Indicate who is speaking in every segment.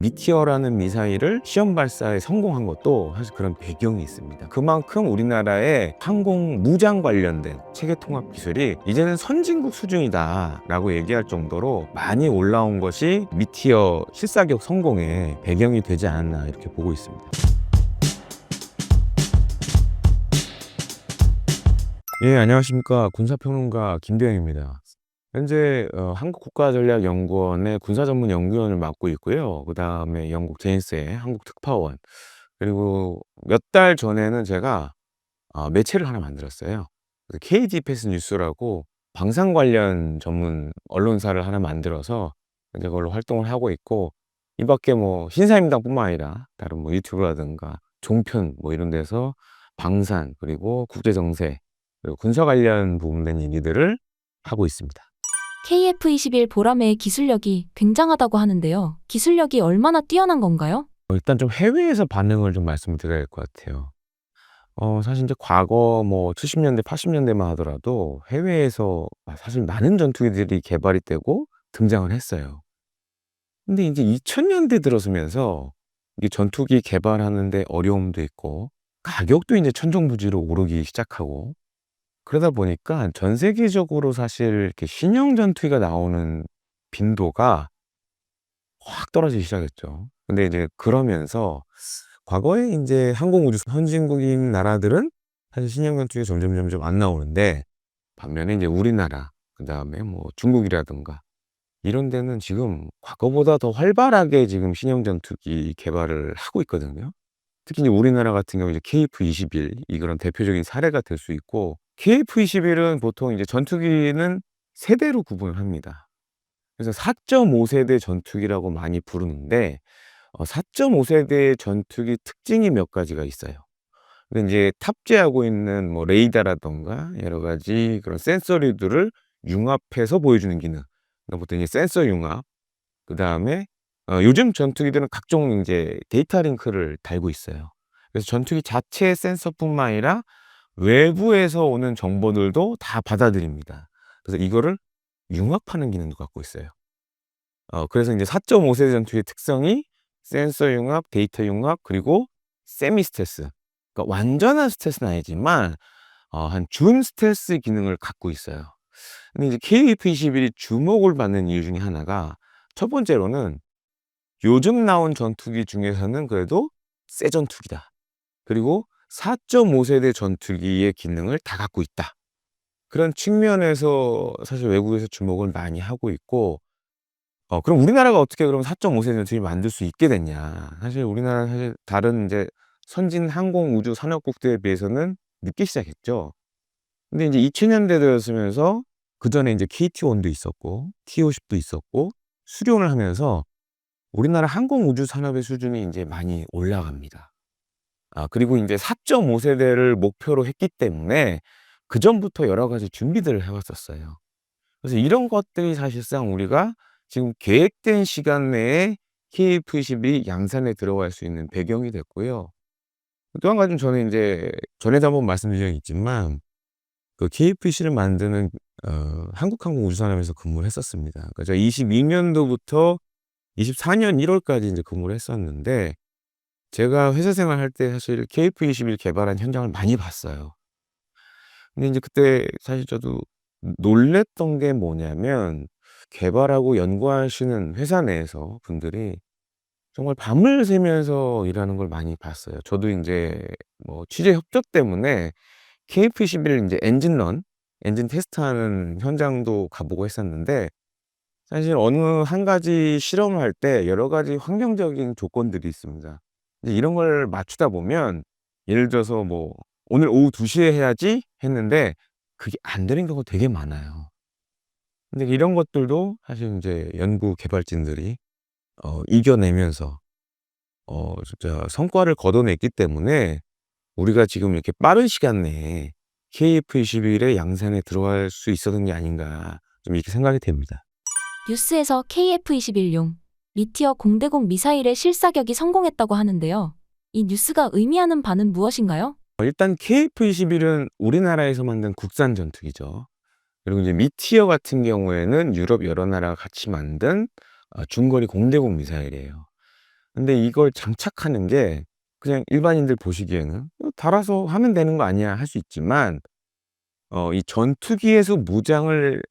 Speaker 1: 미티어라는 미사일을 시험 발사에 성공한 것도 사실 그런 배경이 있습니다. 그만큼 우리나라의 항공 무장 관련된 체계 통합 기술이 이제는 선진국 수준이다라고 얘기할 정도로 많이 올라온 것이 미티어 실사격 성공의 배경이 되지 않았나 이렇게 보고 있습니다. 예, 안녕하십니까. 군사평론가 김대영입니다. 현재 한국국가전략연구원의 군사전문연구원을 맡고 있고요. 그 다음에 영국 제니스의 한국특파원, 그리고 몇 달 전에는 제가 매체를 하나 만들었어요. KG 패스 뉴스라고 방산 관련 전문 언론사를 하나 만들어서 이제 그걸로 활동을 하고 있고, 이 밖에 뭐 신사임당뿐만 아니라 다른 뭐 유튜브라든가 종편 뭐 이런 데서 방산, 그리고 국제정세, 그리고 군사 관련 부분된 얘기들을 하고 있습니다.
Speaker 2: KF-21 보라매의 기술력이 굉장하다고 하는데요. 기술력이 얼마나 뛰어난 건가요?
Speaker 1: 일단 좀 해외에서 반응을 좀 말씀을 드려야 될 것 같아요. 사실 이제 과거 뭐 70년대, 80년대만 하더라도 해외에서 사실 많은 전투기들이 개발이 되고 등장을 했어요. 근데 이제 2000년대 들어서면서 이게 전투기 개발하는 데 어려움도 있고 가격도 이제 천정부지로 오르기 시작하고, 그러다 보니까 전 세계적으로 사실 이렇게 신형 전투기가 나오는 빈도가 확 떨어지기 시작했죠. 근데 이제 그러면서 과거에 이제 항공우주 선진국인 나라들은 사실 신형 전투기 점점 안 나오는데, 반면에 이제 우리나라, 그 다음에 뭐 중국이라든가 이런 데는 지금 과거보다 더 활발하게 지금 신형 전투기 개발을 하고 있거든요. 특히 이제 우리나라 같은 경우 이제 KF-21 이 그런 대표적인 사례가 될 수 있고, KF-21은 보통 이제 전투기는 세대로 구분을 합니다. 그래서 4.5세대 전투기라고 많이 부르는데, 4.5세대 전투기 특징이 몇 가지가 있어요. 근데 이제 탑재하고 있는 뭐 레이더라든가 여러 가지 그런 센서리들을 융합해서 보여주는 기능. 그러니까 보통 이제 센서 융합, 그 다음에 요즘 전투기들은 각종 이제 데이터 링크를 달고 있어요. 그래서 전투기 자체 센서뿐만 아니라 외부에서 오는 정보들도 다 받아들입니다. 그래서 이거를 융합하는 기능도 갖고 있어요. 그래서 이제 4.5세대 전투기의 특성이 센서 융합, 데이터 융합, 그리고 세미 스텔스. 그러니까 완전한 스텔스는 아니지만 한 준 스텔스 기능을 갖고 있어요. 근데 이제 KF-21이 주목을 받는 이유 중에 하나가, 첫 번째로는 요즘 나온 전투기 중에서는 그래도 새 전투기다. 그리고 4.5세대 전투기의 기능을 다 갖고 있다. 그런 측면에서 사실 외국에서 주목을 많이 하고 있고, 그럼 우리나라가 어떻게 그럼 4.5세대 전투기를 만들 수 있게 됐냐. 사실 우리나라는 사실 다른 이제 선진 항공 우주 산업국들에 비해서는 늦게 시작했죠. 근데 이제 2000년대 들어서면서 그전에 이제 KT-1도 있었고 T-50도 있었고 수련을 하면서 우리나라 항공 우주 산업의 수준이 이제 많이 올라갑니다. 그리고 이제 4.5세대를 목표로 했기 때문에 그전부터 여러 가지 준비들을 해 왔었어요. 그래서 이런 것들이 사실상 우리가 지금 계획된 시간 내에 KF-21이 양산에 들어갈 수 있는 배경이 됐고요. 또 한 가지는 저는 이제 전에도 한번 말씀드린 적이 있지만, 그 KF-21을 만드는 한국항공우주산업에서 근무를 했었습니다. 그러니까 제가 22년도부터 24년 1월까지 이제 근무를 했었는데, 제가 회사 생활할 때 사실 KF-21 개발한 현장을 많이 봤어요. 근데 이제 그때 사실 저도 놀랬던 게 뭐냐면, 개발하고 연구하시는 회사 내에서 분들이 정말 밤을 새면서 일하는 걸 많이 봤어요. 저도 인제 뭐 취재 협조 때문에 KF-21 인제 엔진 테스트하는 현장도 가 보고 했었는데, 사실 어느 한 가지 실험을 할 때 여러 가지 환경적인 조건들이 있습니다. 이제 이런 걸 맞추다 보면, 예를 들어서 뭐 '오늘 오후 2 시에 해야지.' 했는데 그게 안 되는 경우가 되게 많아요. 근데 이런 것들도 사실 인제 연구 개발진들이 이겨내면서 진짜 성과를 거둬냈기 때문에 우리가 지금 이렇게 빠른 시간 내에 KF-21의 양산에 들어갈 수 있었던 게 아닌가, 좀 이렇게 생각이 됩니다.
Speaker 2: 뉴스에서 KF-21용 리티어 공대공 미사일의 실사격이 성공했다고 하는데요. 이 뉴스가 의미하는 바는 무엇인가요?
Speaker 1: 일단 KF-21은 우리나라에서 만든 국산 전투기죠. 그리고 이제 미티어 같은 경우에는 유럽 여러 나라가 같이 만든 중거리 공대공 미사일이에요. 근데 이걸 장착하는 게 그냥 일반인들 보시기에는 '달아서 하면 되는 거 아니야.' 할 수 있지만 이 전투기에서 무장을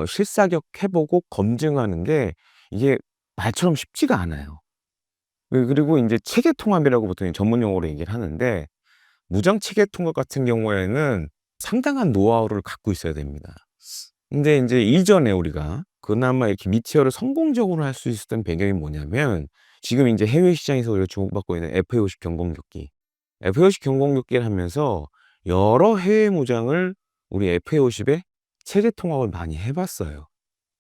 Speaker 1: 실사격해 보고 검증하는 게 이게 말처럼 쉽지가 않아요. 그리고 인제 체계 통합이라고 보통 전문 용어로 얘기를 하는데 무장 체계 통합 같은 경우에는 상당한 노하우를 갖고 있어야 됩니다. 근데 인제 이전에 우리가 그나마 이렇게 미티어를 성공적으로 할 수 있었던 배경이 뭐냐면 지금 인제 해외 시장에서 우리가 주목받고 있는 FA50 경공격기. FA50 경공격기를 하면서 여러 해외 무장을 우리 FA50에 체계 통합을 많이 해 봤어요.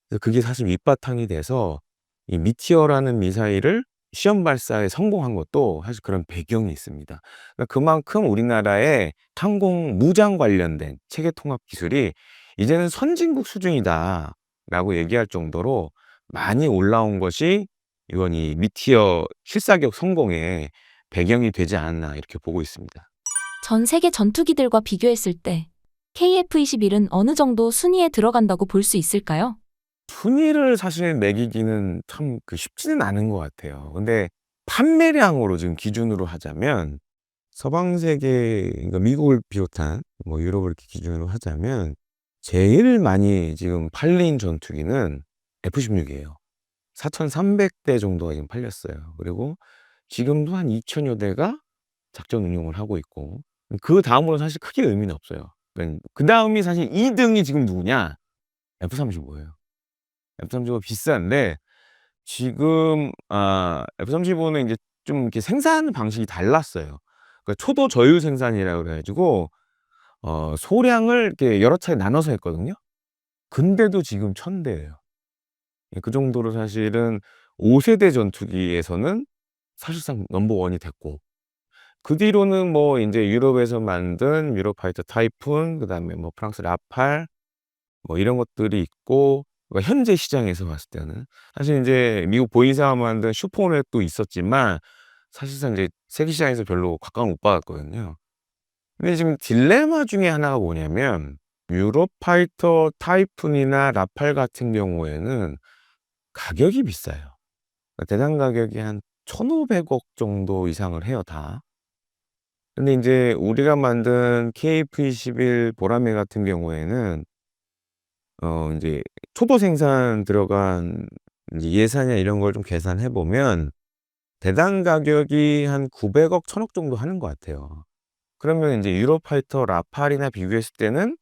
Speaker 1: 그래서 그게 사실 밑바탕이 돼서 이 미티어라는 미사일을 시험 발사에 성공한 것도 사실 그런 배경이 있습니다. 그러니까 그만큼 우리나라의 항공 무장 관련된 체계 통합 기술이 이제는 '선진국 수준이다.'라고 얘기할 정도로 많이 올라온 것이 이건 이 미티어 실사격 성공의 배경이 되지 않았나 이렇게 보고 있습니다.
Speaker 2: 전 세계 전투기들과 비교했을 때 KF-21은 어느 정도 순위에 들어간다고 볼 수 있을까요?
Speaker 1: 순위를 사실 매기기는 참 쉽지는 않은 것 같아요. 근데 판매량으로 지금 기준으로 하자면 서방 세계 그러니까 미국을 비롯한 뭐 유럽을 이렇게 기준으로 하자면 제일 많이 지금 팔린 전투기는 F-16이에요. 4,300대 정도가 지금 팔렸어요. 그리고 지금도 한 2,000여 대가 작전 운용을 하고 있고 그다음으로는 사실 크게 의미는 없어요. 그다음이 사실 2 등이 지금 누구냐? F-35예요. F-35가 비싼데 지금 F-35는 인제 좀 이렇게 생산 방식이 달랐어요. 그러니까 초도 저율 생산이라 그래 가지고 소량을 이렇게 여러 차례 나눠서 했거든요. 근데도 지금 1,000 대예요. 예 그 정도로 사실은 5 세대 전투기에서는 사실상 넘버 원이 됐고 그 뒤로는 뭐 인제 유럽에서 만든 유로파이터 타이푼 그다음에 뭐 프랑스 라팔 뭐 이런 것들이 있고 그러니까 현재 시장에서 봤을 때는 사실 인제 미국 보잉사가 만든 슈퍼호넷도 있었지만 사실상 이제 세계 시장에서 별로 각광을 못 받았거든요. 근데 지금 딜레마 중에 하나가 뭐냐면 유로파이터 타이푼이나 라팔 같은 경우에는 가격이 비싸요. 그러니까 대당 가격이 한 1,500억 정도 이상을 해요 다. 근데 인제 우리가 만든 KF-21 보라매 같은 경우에는 인제 초도 생산 들어간 인제 예산이나 이런 걸 좀 계산해 보면 대당 가격이 한 900억, 1,000억 정도 하는 것 같아요. 그러면 인제 유로파이터 라팔이나 비교했을 때는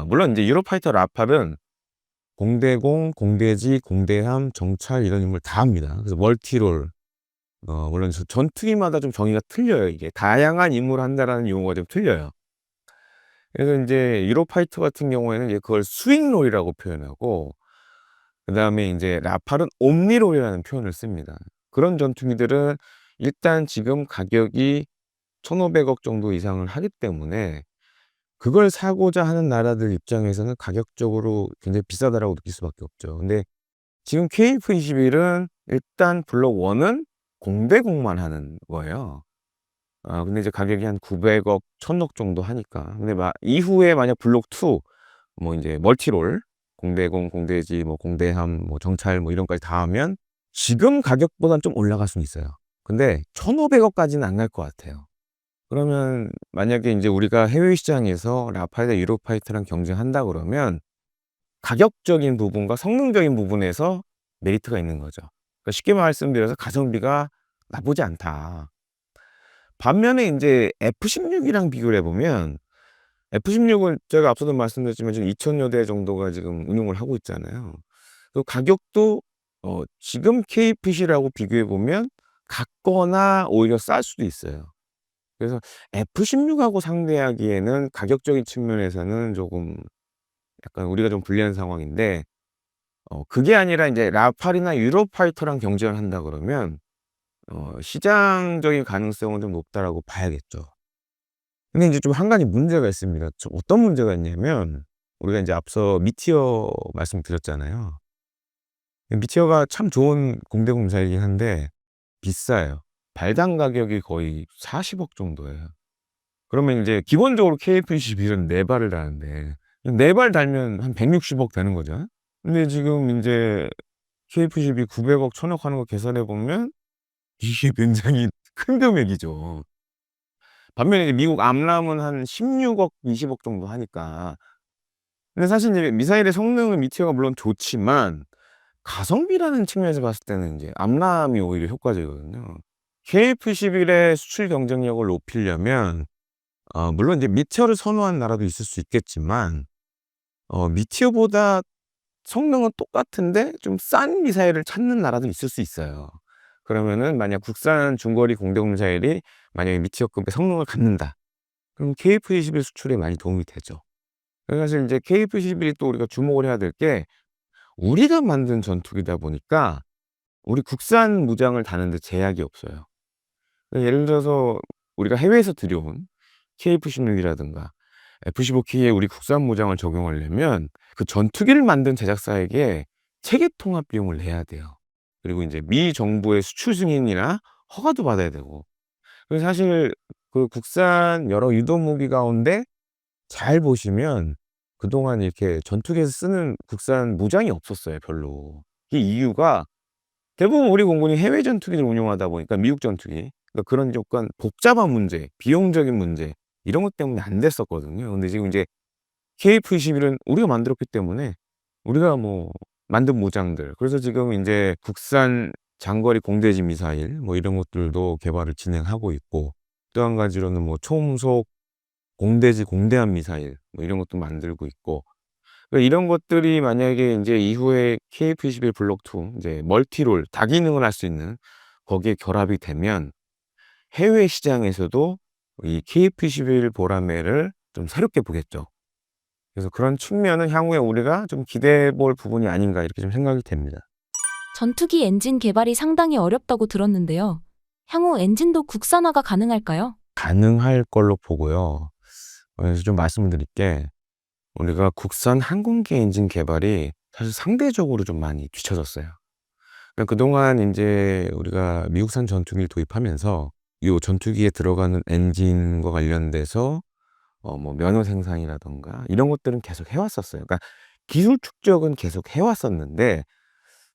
Speaker 1: 물론 인제 유로파이터 라팔은 공대공, 공대지, 공대함, 정찰 이런 임무를 다 합니다. 그래서 멀티롤 물론 전투기마다 좀 정의가 틀려요 이게. 다양한 임무를 한다라는 용어가 좀 틀려요. 그래서 인제 유로파이터 같은 경우에는 이제 그걸 스윙롤이라고 표현하고 그다음에 인제 라팔은 옴니롤이라는 표현을 씁니다. 그런 전투기들은 일단 지금 가격이 1,500억 정도 이상을 하기 때문에 그걸 사고자 하는 나라들 입장에서는 가격적으로 굉장히 비싸다라고 느낄 수밖에 없죠. 근데 지금 KF-21은 일단 블록 1은 공대공만 하는 거예요. 근데 이제 가격이 한 900억, 1,000억 정도 하니까. 근데 이후에 만약 블록 2 뭐 인제 멀티롤 공대공, 공대지, 뭐 공대함, 뭐 정찰 뭐 이런 것까지 다 하면 지금 가격보다는 좀 올라갈 수는 있어요. 근데 1,500억 까지는 안 갈 것 같아요. 그러면 만약에 인제 우리가 해외 시장에서 라팔이나 유로파이터랑 경쟁한다 그러면 가격적인 부분과 성능적인 부분에서 메리트가 있는 거죠. 그러니까 쉽게 말씀드려서 가성비가 나쁘지 않다. 반면에 인제 F-16이랑 비교를 해 보면 F-16은 제가 앞서도 말씀드렸지만 지금 2,000여 대 정도가 지금 운용을 하고 있잖아요. 그 가격도 지금 KF-10하고 비교해 보면 같거나 오히려 쌀 수도 있어요. 그래서 F-16하고 상대하기에는 가격적인 측면에서는 조금 약간 우리가 좀 불리한 상황인데 그게 아니라 인제 라팔이나 유로파이터랑 경쟁을 한다 그러면 시장적인 가능성은 좀 높다라고 봐야겠죠. 근데 인제 좀 한 가지 문제가 있습니다. 좀 어떤 문제가 있냐면 우리가 인제 앞서 미티어 말씀드렸잖아요. 미티어가 참 좋은 공대공 미사일이긴 한데 비싸요. 발당 가격이 거의 40억 정도예요. 그러면 인제 기본적으로 KF-21은 4 발을 다는데 4발 달면 한 160억 되는 거죠. 근데 지금 인제 KF-12 900억, 1,000억 하는 거 계산해 보면 이게 굉장히 큰 금액이죠. 반면에 이제 미국 암람은 한 16억, 20억 정도 하니까. 근데 사실 이제 미사일의 성능은 미티어가 물론 좋지만 가성비라는 측면에서 봤을 때는 이제 암람이 오히려 효과적이거든요. KF-11의 수출 경쟁력을 높이려면 물론 이제 미티어를 선호하는 나라도 있을 수 있겠지만 미티어보다 성능은 똑같은데 좀 싼 미사일을 찾는 나라도 있을 수 있어요. 그러면은 만약 국산 중거리 공대공 미사일이 만약에 미티어급의 성능을 갖는다. 그럼 KF-21 수출에 많이 도움이 되죠. 그래서 사실 인제 KF-21이 또 우리가 주목을 해야 될 게 우리가 만든 전투기다 보니까 우리 국산 무장을 다는 데 제약이 없어요. 예를 들어서 우리가 해외에서 들여온 KF-16이라든가 F-15K에 우리 국산 무장을 적용하려면 그 전투기를 만든 제작사에게 체계 통합 비용을 내야 돼요. 그리고 인제 미 정부의 수출 승인이나 허가도 받아야 되고. 그래서 사실 그 국산 여러 유도 무기 가운데 잘 보시면 그동안 이렇게 전투기에서 쓰는 국산 무장이 없었어요, 별로. 이 이유가 대부분 우리 공군이 해외 전투기를 운용하다 보니까 미국 전투기. 그러니까 그런 약간 복잡한 문제, 비용적인 문제 이런 것 때문에 안 됐었거든요. 근데 지금 이제 KF-21은 우리가 만들었기 때문에 우리가 뭐 만든 무장들 그래서 지금 인제 국산 장거리 공대지 미사일 뭐 이런 것들도 개발을 진행하고 있고 또 한 가지로는 뭐 초음속 공대지 공대함 미사일 뭐 이런 것도 만들고 있고 그러니까 이런 것들이 만약에 인제 이후에 KF-21 블록 2 이제 멀티롤 다기능을 할 수 있는 거기에 결합이 되면 해외 시장에서도 이 KF-21 보라매를 좀 새롭게 보겠죠. 그래서 그런 측면은 향후에 우리가 좀 기대해 볼 부분이 아닌가 이렇게 좀 생각이 됩니다.
Speaker 2: 전투기 엔진 개발이 상당히 어렵다고 들었는데요. 향후 엔진도 국산화가 가능할까요?
Speaker 1: 가능할 걸로 보고요. 그래서 좀 말씀을 드릴 게 우리가 국산 항공기 엔진 개발이 사실 상대적으로 좀 많이 뒤처졌어요. 그러니까 그동안 인제 우리가 미국산 전투기를 도입하면서 요 전투기에 들어가는 엔진과 관련돼서 뭐 면허 생산이라든가 이런 것들은 계속 해 왔었어요. 그러니까 기술 축적은 계속 해 왔었는데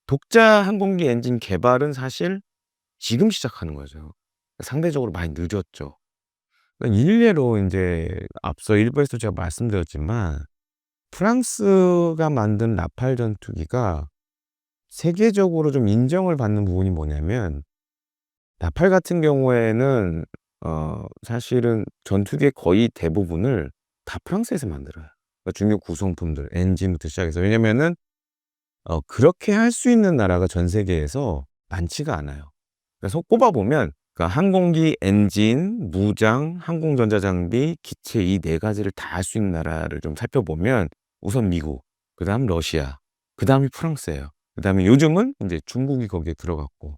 Speaker 1: 독자 항공기 엔진 개발은 사실 지금 시작하는 거죠. 상대적으로 많이 늦었죠. 그러니까 일례로 인제 앞서 일부에서 제가 말씀드렸지만 프랑스가 만든 라팔 전투기가 세계적으로 좀 인정을 받는 부분이 뭐냐면 라팔 같은 경우에는 사실은 전투기의 거의 대부분을 다 프랑스에서 만들어요. 그러니까 중요 구성품들 엔진부터 시작해서. 왜냐면은 그렇게 할 수 있는 나라가 전 세계에서 많지가 않아요. 그러니까 속 꼽아 보면 그러니까 항공기 엔진, 무장, 항공전자 장비, 기체 이 4 가지를 다 할 수 있는 나라를 좀 살펴보면 우선 미국, 그다음 러시아, 그다음이 프랑스예요. 그다음에 요즘은 인제 중국이 거기에 들어갔고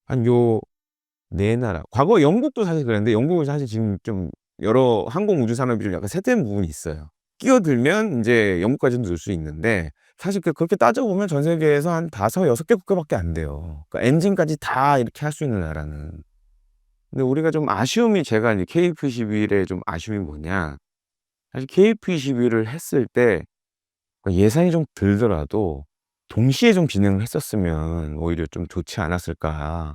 Speaker 1: 한 요 4 나라. 과거 영국도 사실 그랬는데 영국은 사실 지금 좀 여러 항공 우주 산업이 좀 약간 쇠퇴한 부분이 있어요. 끼어들면 인제 영국까지는 넣을 수 있는데 사실 그렇게 따져 보면 전 세계에서 한 5, 6개 국가밖에 안 돼요. 그러니까 엔진까지 다 이렇게 할 수 있는 나라는. 근데 우리가 좀 아쉬움이 제가 이제 KF-21의 좀 아쉬움이 뭐냐. 사실 KF-21을 했을 때 예산이 좀 들더라도 동시에 좀 진행을 했었으면 오히려 좀 좋지 않았을까라는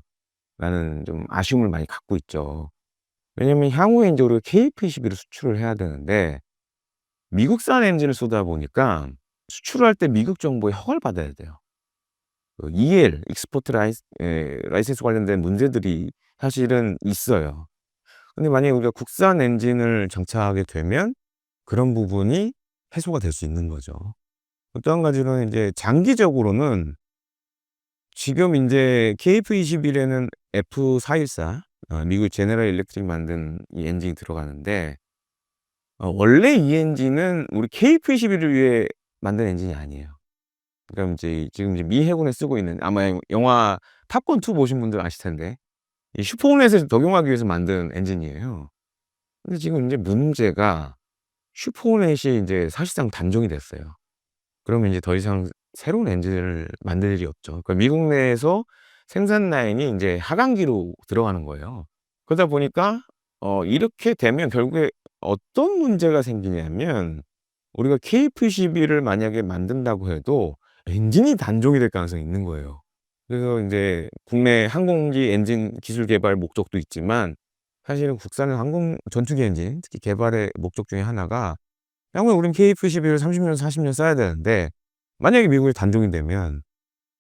Speaker 1: 좀 아쉬움을 많이 갖고 있죠. 왜냐면 향후에 인제 우리가 KF-21을 수출을 해야 되는데 미국산 엔진을 쏘다 보니까 수출을 할 때 미국 정부의 허가를 받아야 돼요. 그 EL 익스포트 라이센스 관련된 문제들이 사실은 있어요. 근데 만약에 우리가 국산 엔진을 장착하게 되면 그런 부분이 해소가 될 수 있는 거죠. 또 한 가지는 인제 장기적으로는 지금 인제 KF-21에는 F414 미국 제너럴 일렉트릭 만든 이 엔진이 들어가는데 원래 이 엔진은 우리 KF-21을 위해 만든 엔진이 아니에요. 그러니까 인제 지금 이제 미 해군에 쓰고 있는 아마 영화 탑건 2 보신 분들 아실 텐데 이 슈퍼호넷을 적용하기 위해서 만든 엔진이에요. 근데 지금 인제 문제가 슈퍼호넷이 인제 사실상 단종이 됐어요. 그러면 인제 더 이상 새로운 엔진을 만들 일이 없죠. 그러니까 미국 내에서 생산 라인이 인제 하강기로 들어가는 거예요. 그러다 보니까 이렇게 되면 결국에 어떤 문제가 생기냐면 우리가 KF-21을 만약에 만든다고 해도 엔진이 단종이 될 가능성이 있는 거예요. 그래서 인제 국내 항공기 엔진 기술 개발 목적도 있지만 사실은 국산의 항공 전투기 엔진 특히 개발의 목적 중에 하나가 향후에 우린 KF-21을 30 년 40년 써야 되는데 만약에 미국이 단종이 되면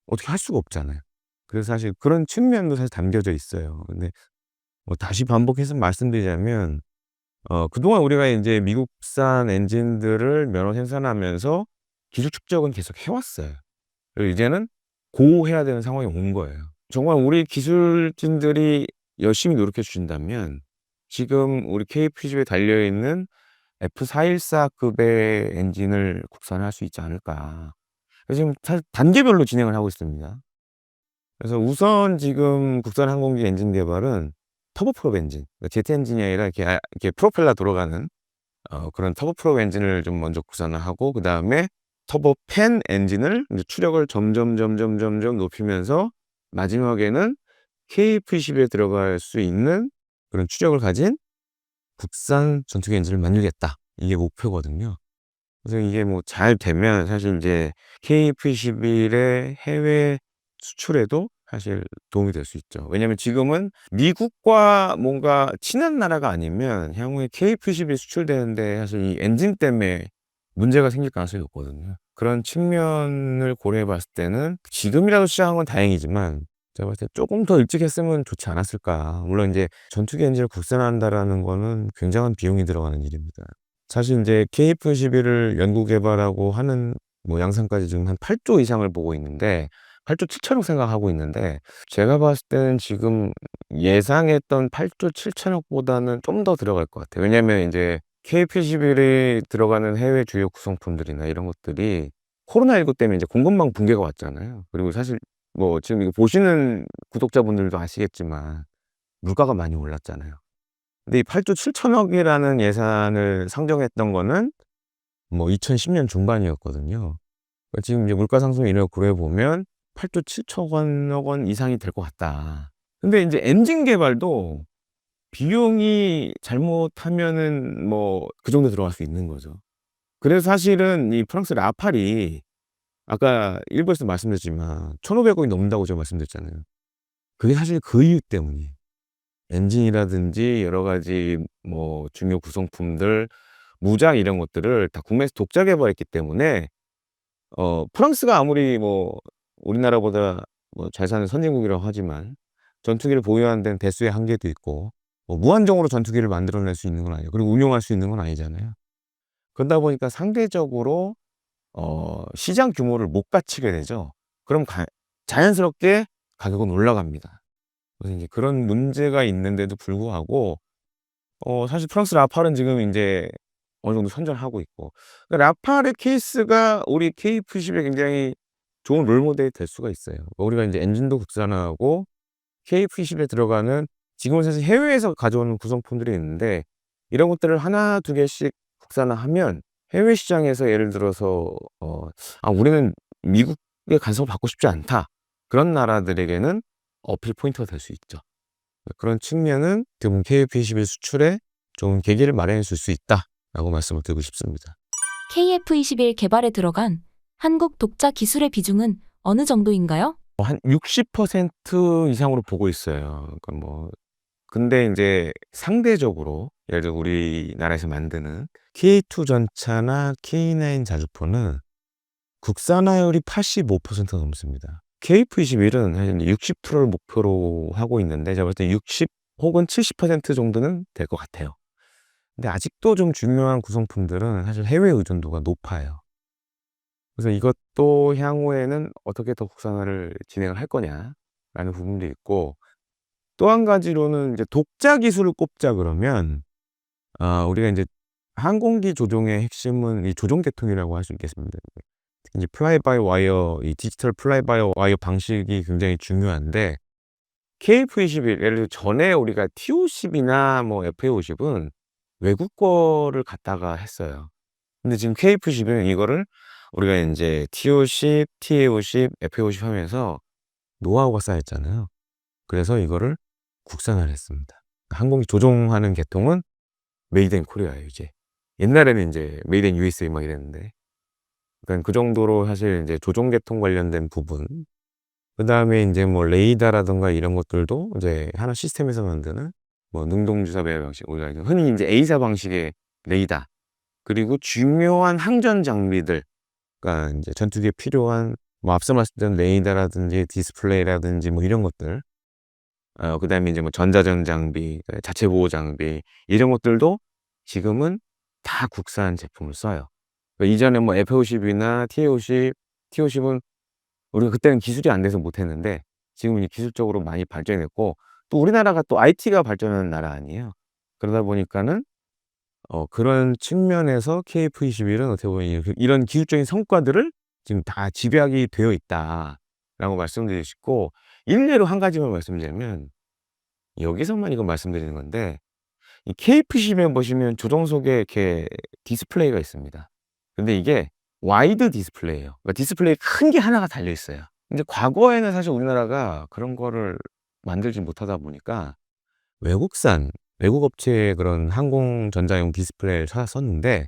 Speaker 1: 어떻게 할 수가 없잖아요. 그래서 사실 그런 측면도 사실 담겨져 있어요. 근데 뭐 다시 반복해서 말씀드리자면 그동안 우리가 인제 미국산 엔진들을 면허 생산하면서 기술 축적은 계속 해 왔어요. 그리고 이제는 고해야 되는 상황이 온 거예요. 정말 우리 기술진들이 열심히 노력해 주신다면 지금 우리 KF-21에 달려 있는 F414급의 엔진을 국산화할 수 있지 않을까. 그래서 지금 사실 단계별로 진행을 하고 있습니다. 그래서 우선 지금 국산 항공기 엔진 개발은 터보프롭 엔진, 그러니까 제트 엔진이 아니라 이렇게 프로펠러 돌아가는 그런 터보프롭 엔진을 좀 먼저 국산화하고 그다음에 터보팬 엔진을 인제 추력을 점점 높이면서 마지막에는 KF-21에 들어갈 수 있는 그런 추력을 가진 국산 전투기 엔진을 만들겠다. 이게 목표거든요. 그래서 이게 뭐 잘 되면 사실 인제 KF-21의 해외 수출에도 사실 도움이 될 수 있죠. 왜냐하면 지금은 미국과 뭔가 친한 나라가 아니면 향후에 KF-21이 수출되는데 사실 이 엔진 때문에 문제가 생길 가능성이 높거든요. 그런 측면을 고려해 봤을 때는 지금이라도 시작한 건 다행이지만 제가 봤을 때 '쪼금 더 일찍 했으면 좋지 않았을까.' 물론 인제 전투기 엔진을 국산화한다라는 거는 굉장한 비용이 들어가는 일입니다. 사실 인제 KF-21을 연구 개발하고 하는 뭐 양산까지 지금 한 8조 이상을 보고 있는데 8조 7천억 생각하고 있는데 제가 봤을 때는 지금 예상했던 8조 7천억 보다는 좀 더 들어갈 것 같아요. 왜냐하면 인제 KF-21에 들어가는 해외 주요 구성품들이나 이런 것들이 코로나19 때문에 이제 공급망 붕괴가 왔잖아요. 그리고 사실 뭐 지금 이거 보시는 구독자분들도 아시겠지만 물가가 많이 올랐잖아요. 근데 이 8조 7천억 이라는 예산을 상정했던 거는 뭐 2010년 중반이었거든요. 그러니까 지금 이제 물가 상승 이런 거 고려해 보면 8조 7천억 원 이상이 될 것 같다. 근데 인제 엔진 개발도 비용이 잘못하면은 뭐 그 정도 들어갈 수 있는 거죠. 그래서 사실은 이 프랑스 라팔이 아까 일부에서 말씀드렸지만 1,500 억이 넘는다고 제가 말씀드렸잖아요. 그게 사실 그 이유 때문이에요. 엔진이라든지 여러 가지 뭐 중요 구성품들, 무장 이런 것들을 다 국내에서 독자 개발했기 때문에 프랑스가 아무리 뭐 우리나라보다 뭐 잘 사는 선진국이라고 하지만 전투기를 보유하는 데는 대수의 한계도 있고 뭐 무한정으로 전투기를 만들어낼 수 있는 건 아니에요. 그리고 운용할 수 있는 건 아니잖아요. 그러다 보니까 상대적으로 시장 규모를 못 갖추게 되죠. 그럼 자연스럽게 가격은 올라갑니다. 그래서 인제 그런 문제가 있는데도 불구하고 사실 프랑스 라팔은 지금 인제 어느 정도 선전하고 있고 그러니까 라팔의 케이스가 우리 KF-21에 굉장히 좋은 롤 모델이 될 수가 있어요. 우리가 인제 엔진도 국산화하고 KF-21에 들어가는 지금은 사실 해외에서 가져오는 구성품들이 있는데 이런 것들을 하나 두 개씩 국산화하면 해외 시장에서 예를 들어서 '아 우리는 미국의 간섭을 받고 싶지 않다.' 그런 나라들에게는 어필 포인트가 될 수 있죠. 그런 측면은 어떻게 보면 KF-21 수출에 좋은 계기를 마련해 줄 수 있다라고 말씀을 드리고 싶습니다.
Speaker 2: KF-21 개발에 들어간 한국 독자 기술의 비중은 어느 정도인가요?
Speaker 1: 한 60% 이상으로 보고 있어요. 그러니까 뭐 근데 인제 상대적으로 예를 들어 우리나라에서 만드는 K2 전차나 K9 자주포는 국산화율이 85%가 넘습니다. KF-21은 한 60%를 목표로 하고 있는데 제가 볼 때 60 혹은 70% 정도는 될 것 같아요. 근데 아직도 좀 중요한 구성품들은 사실 해외 의존도가 높아요. 그래서 이것도 향후에는 어떻게 더 국산화를 진행을 할 거냐라는 부분도 있고 또 한 가지로는 이제 독자 기술을 꼽자 그러면 우리가 인제 항공기 조종의 핵심은 이 조종 계통이라고 할 수 있겠습니다. 특히 이제 플라이 바이 와이어 이 디지털 플라이 바이 와이어 방식이 굉장히 중요한데 KF-21 예를 들어 전에 우리가 TO-10이나 뭐 FA-50은 외국 거를 갖다가 했어요. 근데 지금 KF-21은 이거를 우리가 인제 TO-10, TA-50, FA-50 하면서 노하우가 쌓였잖아요. 그래서 이거를 국산화를 했습니다. 항공기 조종하는 계통은 메이드 인 코리아예요 이제. 옛날에는 인제 메이드 인 USA 막 이랬는데 그러니까 그 정도로 사실 인제 조종 계통 관련된 부분 그다음에 인제 뭐 레이더라든가 이런 것들도 이제 하나 시스템에서 만드는 뭐 능동주사 배열 방식, 우리가 이제 흔히 인제 A사 방식의 레이더, 그리고 중요한 항전 장비들, 그러니까 인제 전투기에 필요한 뭐 앞서 말씀드린 레이더라든지 디스플레이라든지 뭐 이런 것들, 그다음에 인제 뭐 전자전 장비, 자체 보호 장비, 이런 것들도 지금은 다 국산 제품을 써요. 그러니까 이전에 뭐 F-50이나 T-50, T-50은 우리가 그때는 기술이 안 돼서 못 했는데 지금은 이 기술적으로 많이 발전이 됐고, 또 우리나라가 또 IT가 발전한 나라 아니에요. 그러다 보니까는 그런 측면에서 KF-21은 어떻게 보면 이런 기술적인 성과들을 지금 다 집약이 되어 있다라고 말씀드리고 싶고, 일례로 한 가지만 말씀드리면, 여기서만 이거 말씀드리는 건데, 이 KF-21에 보시면 조종석에 이렇게 디스플레이가 있습니다. 근데 이게 와이드 디스플레이예요. 그러니까 디스플레이 큰 게 하나가 달려 있어요. 근데 과거에는 사실 우리나라가 그런 거를 만들지 못하다 보니까 외국산, 외국 업체의 그런 항공 전자용 디스플레이를 찾아 썼는데,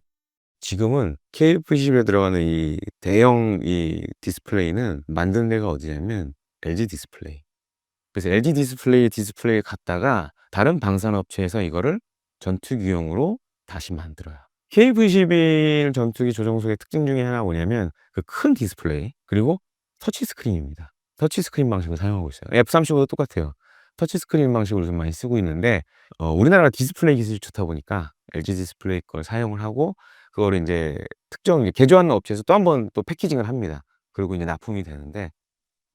Speaker 1: 지금은 KF-21에 들어가는 이 대형 이 디스플레이는 만든 데가 어디냐면 LG 디스플레이. 그래서 LG 디스플레이 갖다가 다른 방산 업체에서 이거를 전투기용으로 다시 만들어요. KF-21 전투기 조종석의 특징 중에 하나가 뭐냐면 그 큰 디스플레이, 그리고 터치 스크린입니다. 터치 스크린 방식을 사용하고 있어요. F-35도 똑같아요. 터치 스크린 방식을 좀 많이 쓰고 있는데, 우리나라가 디스플레이 기술이 좋다 보니까 LG 디스플레이 걸 사용을 하고, 그거를 인제 특정 이제 개조하는 업체에서 또 한 번 또 패키징을 합니다. 그리고 이제 납품이 되는데,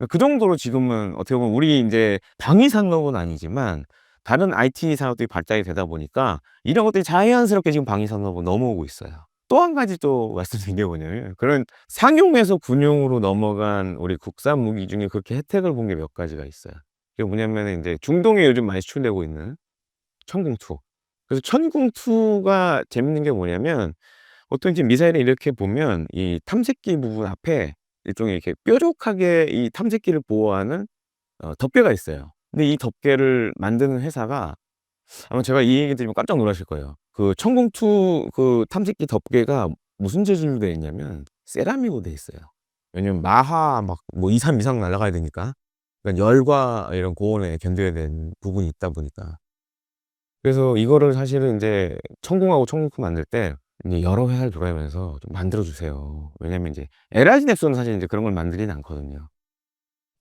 Speaker 1: 그 정도로 지금은 어떻게 보면 우리 인제 방위 산업은 아니지만 다른 IT 산업들이 발달이 되다 보니까 이런 것들이 자연스럽게 지금 방위 산업으로 넘어오고 있어요. 또 한 가지 또 말씀드린 게 뭐냐면, 그런 상용에서 군용으로 넘어간 우리 국산 무기 중에 그렇게 혜택을 본 게 몇 가지가 있어요. 그게 뭐냐면은 인제 중동에 요즘 많이 수출되고 있는 천궁2. 그래서 천궁2가 재밌는 게 뭐냐면, 보통 이제 미사일을 이렇게 보면 이 탐색기 부분 앞에 일종의 이렇게 뾰족하게 이 탐색기를 보호하는 덮개가 있어요. 근데 이 덮개를 만드는 회사가, 아마 제가 이 얘기 드리면 깜짝 놀라실 거예요. 그 천궁2 그 탐색기 덮개가 무슨 재질로 되어 있냐면 세라믹으로 되어 있어요. 왜냐면 마하 막 뭐 2, 3 이상 날아가야 되니까. 그러니까 열과 이런 고온에 견뎌야 되는 부분이 있다 보니까. 그래서 이거를 사실은 인제 천궁하고 천궁2 만들 때 이제 여러 회사를 돌아가면서 좀 만들어 주세요. 왜냐면 인제 LRG 넥슨은 사실 인제 그런 걸 만들지는 않거든요.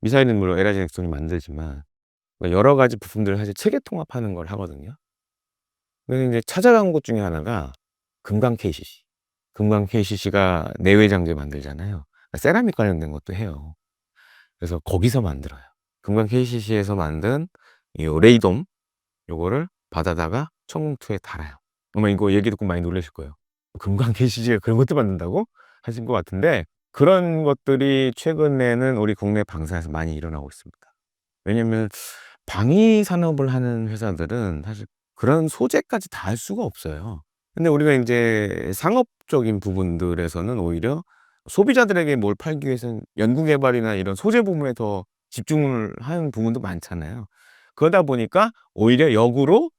Speaker 1: 미사일은 물론 LRG 넥슨이 만들지만 여러 가지 부품들을 사실 체계 통합하는 걸 하거든요. 그래서 인제 찾아간 곳 중에 하나가 금강 KCC. 금강 KCC가 내외 장비 만들잖아요. 세라믹 관련된 것도 해요. 그래서 거기서 만들어요. 금강 KCC에서 만든 이 레이돔, 요거를 받아다가 천궁2에 달아요. 아마 이거 얘기 듣고 많이 놀라실 거예요. '금강 KCC가 그런 것도 만든다고?' 하신 것 같은데, 그런 것들이 최근에는 우리 국내 방산에서 많이 일어나고 있습니다. 왜냐면 방위 산업을 하는 회사들은 사실 그런 소재까지 다 할 수가 없어요. 근데 우리가 인제 상업적인 부분들에서는 오히려 소비자들에게 뭘 팔기 위해서는 연구 개발이나 이런 소재 부분에 더 집중을 하는 부분도 많잖아요. 그러다 보니까 오히려 역으로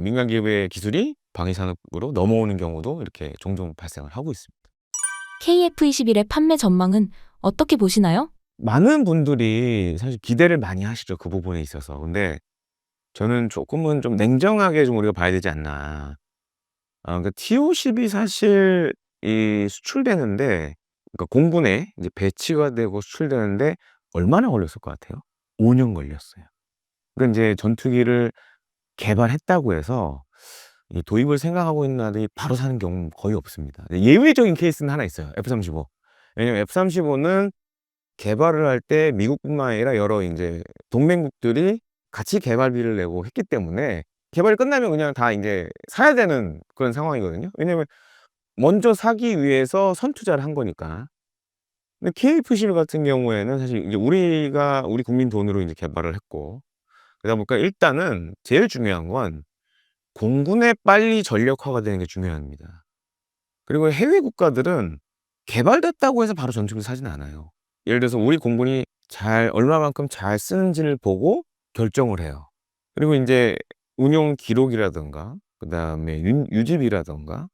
Speaker 1: 민간 기업의 기술이 방위 산업으로 넘어오는 경우도 이렇게 종종 발생을 하고 있습니다.
Speaker 2: KF-21의 판매 전망은 어떻게 보시나요?
Speaker 1: 많은 분들이 사실 기대를 많이 하시죠, 그 부분에 있어서. 근데 저는 조금은 좀 냉정하게 좀 우리가 봐야 되지 않나. 그러니까 T-50이 사실 이 수출되는데, 그러니까 공군에 이제 배치가 되고 수출되는데 얼마나 걸렸을 것 같아요? 5년 걸렸어요. 그러니까 인제 전투기를 개발했다고 해서 이 도입을 생각하고 있는 나라들이 바로 사는 경우는 거의 없습니다. 예외적인 케이스는 하나 있어요. F-35. 왜냐면 F-35는 개발을 할 때 미국뿐만 아니라 여러 인제 동맹국들이 같이 개발비를 내고 했기 때문에 개발이 끝나면 그냥 다 인제 사야 되는 그런 상황이거든요. 왜냐면 먼저 사기 위해서 선투자를 한 거니까. 근데 KF-21 같은 경우에는 사실 이제 우리가 우리 국민 돈으로 인제 개발을 했고, 그러다 보니까 일단은 제일 중요한 건 공군의 빨리 전력화가 되는 게 중요합니다. 그리고 해외 국가들은 개발됐다고 해서 바로 전투기를 사진 않아요. 예를 들어서 우리 공군이 얼마만큼 잘 쓰는지를 보고 결정을 해요. 그리고 인제 운용 기록이라든가, 그다음에 유지비라든가,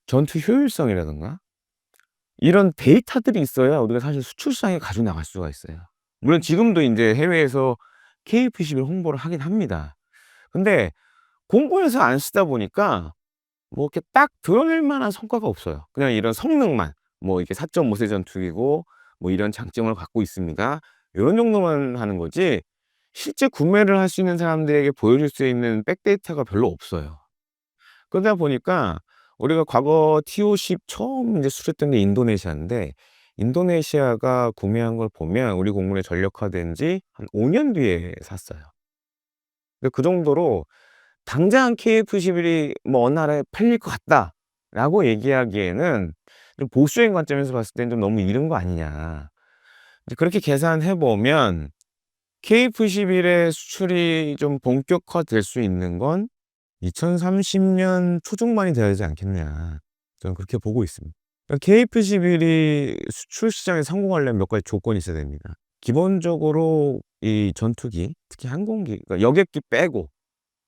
Speaker 1: 전투 효율성이라든가, 이런 데이터들이 있어야 우리가 사실 수출 시장에 가지고 나갈 수가 있어요. 물론 지금도 인제 해외에서 KF-21 홍보를 하긴 합니다. 근데 공군에서 안 쓰다 보니까 뭐 이렇게 딱 드러낼 만한 성과가 없어요. 그냥 이런 성능만 뭐 이게 4.5 세 전투기고 뭐 이런 장점을 갖고 있습니다. 요런 정도만 하는 거지 실제 구매를 할 수 있는 사람들에게 보여줄 수 있는 백데이터가 별로 없어요. 그러다 보니까 우리가 과거 TO-10 처음 인제 수출했던 게 인도네시아인데 인도네시아가 구매한 걸 보면 우리 공군에 전력화된 지 한 5년 뒤에 샀어요. 근데 그 정도로 당장 KF-21이 뭐 어느 나라에 팔릴 것 같다라고 얘기하기에는 좀 보수적인 관점에서 봤을 때는 좀 너무 이른 거 아니냐. 이제 그렇게 계산해 보면 KF-21의 수출이 좀 본격화될 수 있는 건 2030년 초중반이 돼야 되지 않겠냐. 저는 그렇게 보고 있습니다. 그러니까 KF-21이 수출 시장에 성공하려면 몇 가지 조건이 있어야 됩니다. 기본적으로 이 전투기, 특히 항공기, 그러니까 여객기 빼고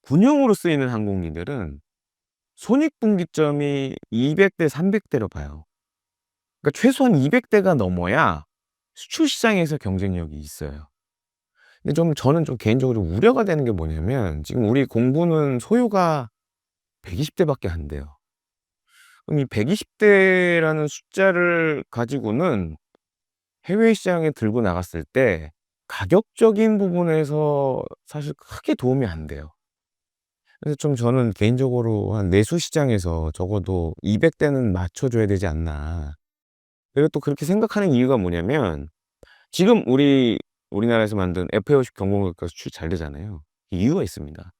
Speaker 1: 군용으로 쓰이는 항공기들은 손익분기점이 200대 300대로 봐요. 그러니까 최소한 200대가 넘어야 수출 시장에서 경쟁력이 있어요. 근데 좀 저는 좀 개인적으로 우려가 되는 게 뭐냐면 지금 우리 공군은 소요가 120대밖에 안 돼요. 그럼 이 120대라는 숫자를 가지고는 해외 시장에 들고 나갔을 때 가격적인 부분에서 사실 크게 도움이 안 돼요. 그래서 좀 저는 개인적으로 한 내수 시장에서 적어도 200대는 맞춰 줘야 되지 않나. 그리고 또 그렇게 생각하는 이유가 뭐냐면 지금 우리나라에서 만든 F-50 경공격과 수출이 잘 되잖아요. 이유가 있습니다.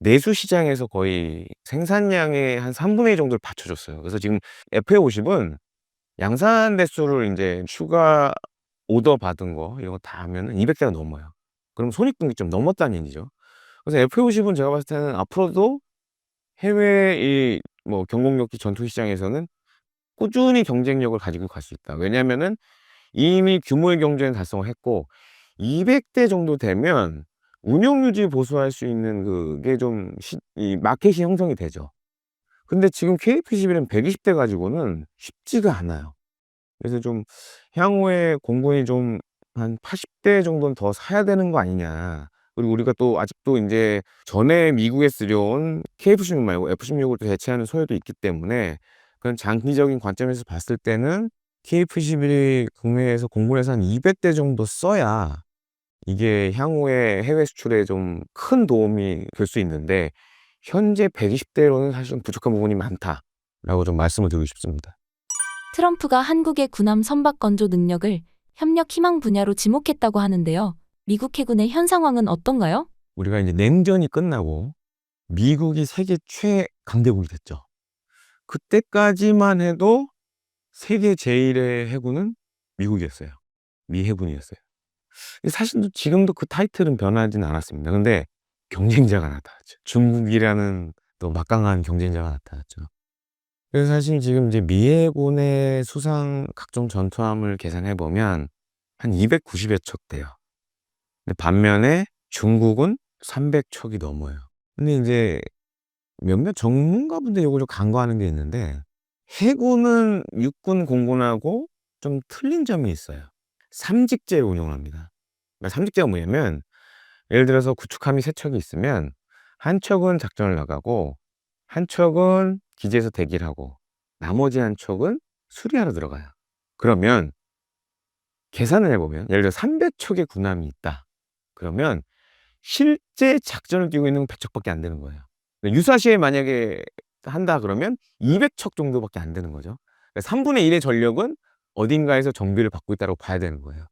Speaker 1: 내수 시장에서 거의 생산량의 한 3분의 1 정도를 받쳐 줬어요. 그래서 지금 F-50은 양산 대수를 인제 추가 오더 받은 거 이거 다 하면은 200대가 넘어요. 그럼 손익분기점 넘었다는 얘기죠. 그래서 F-50은 제가 봤을 때는 앞으로도 해외 이 뭐 경공격기 전투기 시장에서는 꾸준히 경쟁력을 가지고 갈 수 있다. 왜냐하면은 이미 규모의 경쟁을 달성을 했고 200대 정도 되면 운용 유지 보수할 수 있는 그게 좀 이 마켓이 형성이 되죠. 근데 지금 KF-21은 120대 가지고는 쉽지가 않아요. 그래서 좀 향후에 공군이 좀 한 80대 정도는 더 사야 되는 거 아니냐. 그리고 우리가 또 아직도 인제 전에 미국에 쓰려온 KF-16 말고 F-16을 또 대체하는 소요도 있기 때문에 그런 장기적인 관점에서 봤을 때는 KF-21이 국내에서 공군에서 한 200대 정도 써야 이게 향후에 해외 수출에 좀 큰 도움이 될 수 있는데 현재 120대로는 사실 좀 부족한 부분이 많다라고 좀 말씀을 드리고 싶습니다.
Speaker 2: 트럼프가 한국의 군함 선박 건조 능력을 협력 희망 분야로 지목했다고 하는데요. 미국 해군의 현 상황은 어떤가요?
Speaker 1: 우리가 이제 냉전이 끝나고 미국이 세계 최강대국이 됐죠. 그때까지만 해도 세계 제1의 해군은 미국이었어요. 미 해군이었어요. 사실 지금도 그 타이틀은 변하진 않았습니다. 근데 경쟁자가 나타났죠. 중국이라는 또 막강한 경쟁자가 나타났죠. 그래서 사실 지금 이제 미 해군의 수상 각종 전투함을 계산해 보면 한 290여 척 돼요. 근데 반면에 중국은 300척이 넘어요. 근데 인제 몇몇 전문가분들이 요걸 좀 간과하는 게 있는데 해군은 육군, 공군하고 좀 틀린 점이 있어요. 삼직제를 운영합니다. 그러니까 삼직제가 뭐냐면 예를 들어서 구축함이 3 척이 있으면 한 척은 작전을 나가고 한 척은 기지에서 대기를 하고 나머지 한 척은 수리하러 들어가요. 그러면 계산을 해 보면 예를 들어 300척의 군함이 있다. 그러면 실제 작전을 뛰고 있는 건 100 척밖에 안 되는 거예요. 유사시에 만약에 한다 그러면 200척 정도밖에 안 되는 거죠. 그러니까 3분의 1의 전력은 어딘가에서 정비를 받고 있다고 봐야 되는 거예요.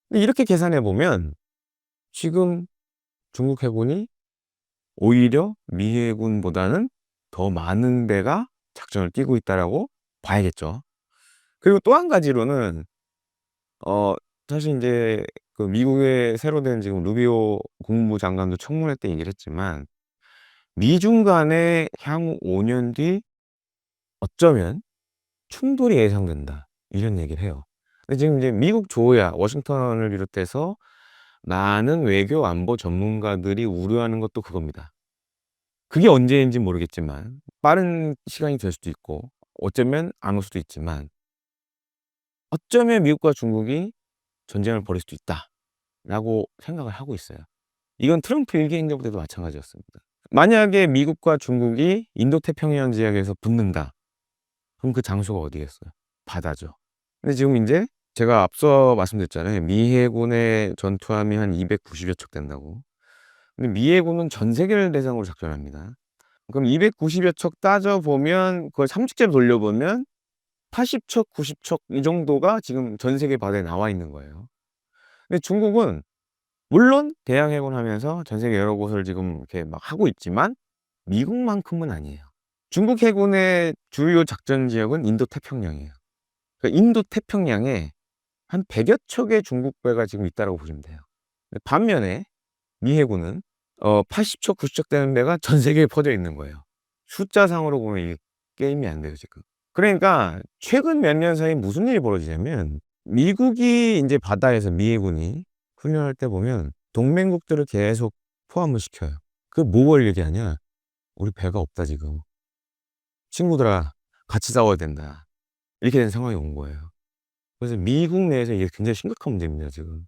Speaker 1: 근데 이렇게 계산해 보면 지금 중국 해군이 오히려 미 해군보다는 더 많은 배가 작전을 뛰고 있다라고 봐야겠죠. 그리고 또 한 가지로는 어 사실 인제 그 미국의 새로 된 지금 루비오 국무부 장관도 청문회 때 얘기를 했지만 미중 간에 향후 5년 뒤 어쩌면 충돌이 예상된다. 이런 얘기를 해요. 근데 지금 이제 미국 조야 워싱턴을 비롯해서 많은 외교 안보 전문가들이 우려하는 것도 그겁니다. 그게 언제인지는 모르겠지만 빠른 시간이 될 수도 있고 어쩌면 안 올 수도 있지만 어쩌면 미국과 중국이 전쟁을 벌일 수도 있다라고 생각을 하고 있어요. 이건 트럼프 일기 행정 때도 마찬가지였습니다. 만약에 미국과 중국이 인도태평양 지역에서 붙는다. 그럼 그 장소가 어디겠어요? 바다죠. 근데 지금 인제 제가 앞서 말씀드렸잖아요. 미 해군의 전투함이 한 290여 척 된다고. 근데 미 해군은 전 세계를 대상으로 작전합니다. 그럼 290여 척 따져 보면 그걸 30 제로 돌려보면 80 척, 90 척 이 정도가 지금 전 세계 바다에 나와 있는 거예요. 근데 중국은 물론 대양 해군하면서 전 세계 여러 곳을 지금 이렇게 막 하고 있지만 미국만큼은 아니에요. 중국 해군의 주요 작전 지역은 인도 태평양이에요. 그러니까 인도 태평양에 한 100여 척의 중국 배가 지금 있다라고 보시면 돼요. 반면에 미 해군은 80 척, 90 척 되는 배가 전 세계에 퍼져 있는 거예요. 숫자상으로 보면 이게 게임이 안 돼요, 지금. 그러니까 최근 몇 년 사이에 무슨 일이 벌어지냐면 미국이 인제 바다에서 미 해군이 훈련할 때 보면 동맹국들을 계속 포함을 시켜요. 그 뭘 얘기하냐? "우리 배가 없다 지금. 친구들아 같이 싸워야 된다." 이렇게 된 상황이 온 거예요. 그래서 미국 내에서 이게 굉장히 심각한 문제입니다, 지금.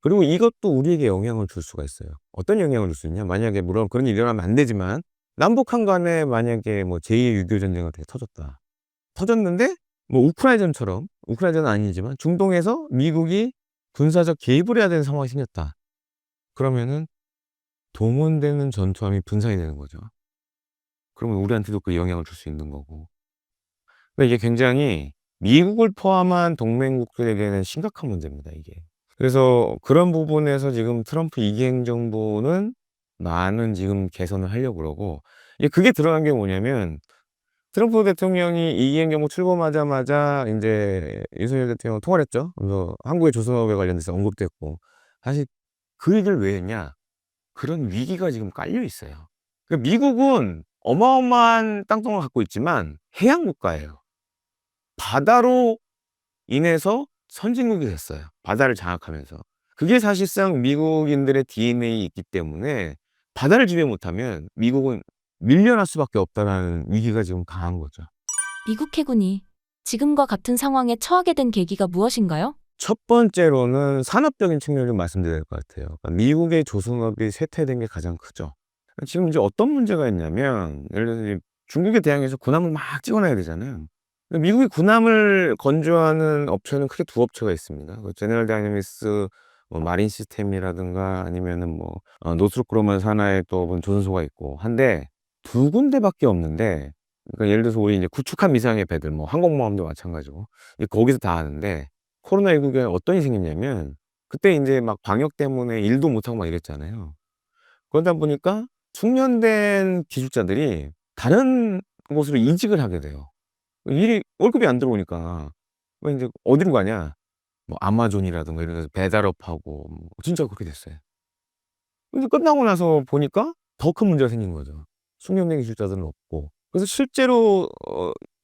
Speaker 1: 그리고 이것도 우리에게 영향을 줄 수가 있어요. 어떤 영향을 줄 수 있냐? 만약에 물론 그런 일이 일어나면 안 되지만 남북한 간에 만약에 뭐 제2의 6.25 전쟁 같은 게 터졌다. 터졌는데 뭐 우크라이나전처럼 우크라이나는 아니지만 중동에서 미국이 군사적 개입을 해야 되는 상황이 생겼다. 그러면은 동원되는 전투함이 분산이 되는 거죠. 그러면 우리한테도 그 영향을 줄 수 있는 거고. 그러니까 이게 굉장히 미국을 포함한 동맹국들에게는 심각한 문제입니다, 이게. 그래서 그런 부분에서 지금 트럼프 2기 행정부는 많은 지금 개선을 하려고 그러고 이제 그게 드러난 게 뭐냐면 트럼프 대통령이 2기 행정부 출범하자마자 인제 윤석열 대통령과 통화를 했죠. 그래서 한국의 조선업에 관련돼서 언급도 했고. 사실 그 얘기를 왜 했냐? 그런 위기가 지금 깔려 있어요. 그 미국은 어마어마한 땅덩어리를 갖고 있지만 해양 국가예요. 바다로 인해서 선진국이 됐어요, 바다를 장악하면서. 그게 사실상 미국인들의 DNA에 있기 때문에 바다를 지배 못하면 미국은 밀려날 수밖에 없다라는 위기가 지금 강한 거죠.
Speaker 2: 미국 해군이 지금과 같은 상황에 처하게 된 계기가 무엇인가요?
Speaker 1: 첫 번째로는 산업적인 측면을 좀 말씀드려야 될 것 같아요. 그러니까 미국의 조선업이 쇠퇴된 게 가장 크죠. 지금 이제 어떤 문제가 있냐면 예를 들어서 이제 중국에 대항해서 군함을 막 찍어내야 되잖아요. 근데 미국이 군함을 건조하는 업체는 크게 두 업체가 있습니다. 그 제너럴 다이내믹스 뭐 마린 시스템이라든가 아니면은 뭐 노스롭 그루먼 산하에 또 조선소가 있고 한데 두 군데밖에 없는데 그러니까 예를 들어서 우리 이제 구축한 미사용의 배들 뭐 항공모함도 마찬가지고 이제 거기서 다 하는데 코로나19가 어떤 일이 생겼냐면 그때 인제 막 방역 때문에 일도 못 하고 막 이랬잖아요. 그러다 보니까 숙련된 기술자들이 다른 곳으로 이직을 하게 돼요. 일이 월급이 안 들어오니까. 왜 인제 어디로 가냐? 뭐 아마존이라든가 이런 데서 배달업하고 뭐 진짜 그렇게 됐어요. 근데 끝나고 나서 보니까 더 큰 문제가 생긴 거죠. 숙련된 기술자들은 없고. 그래서 실제로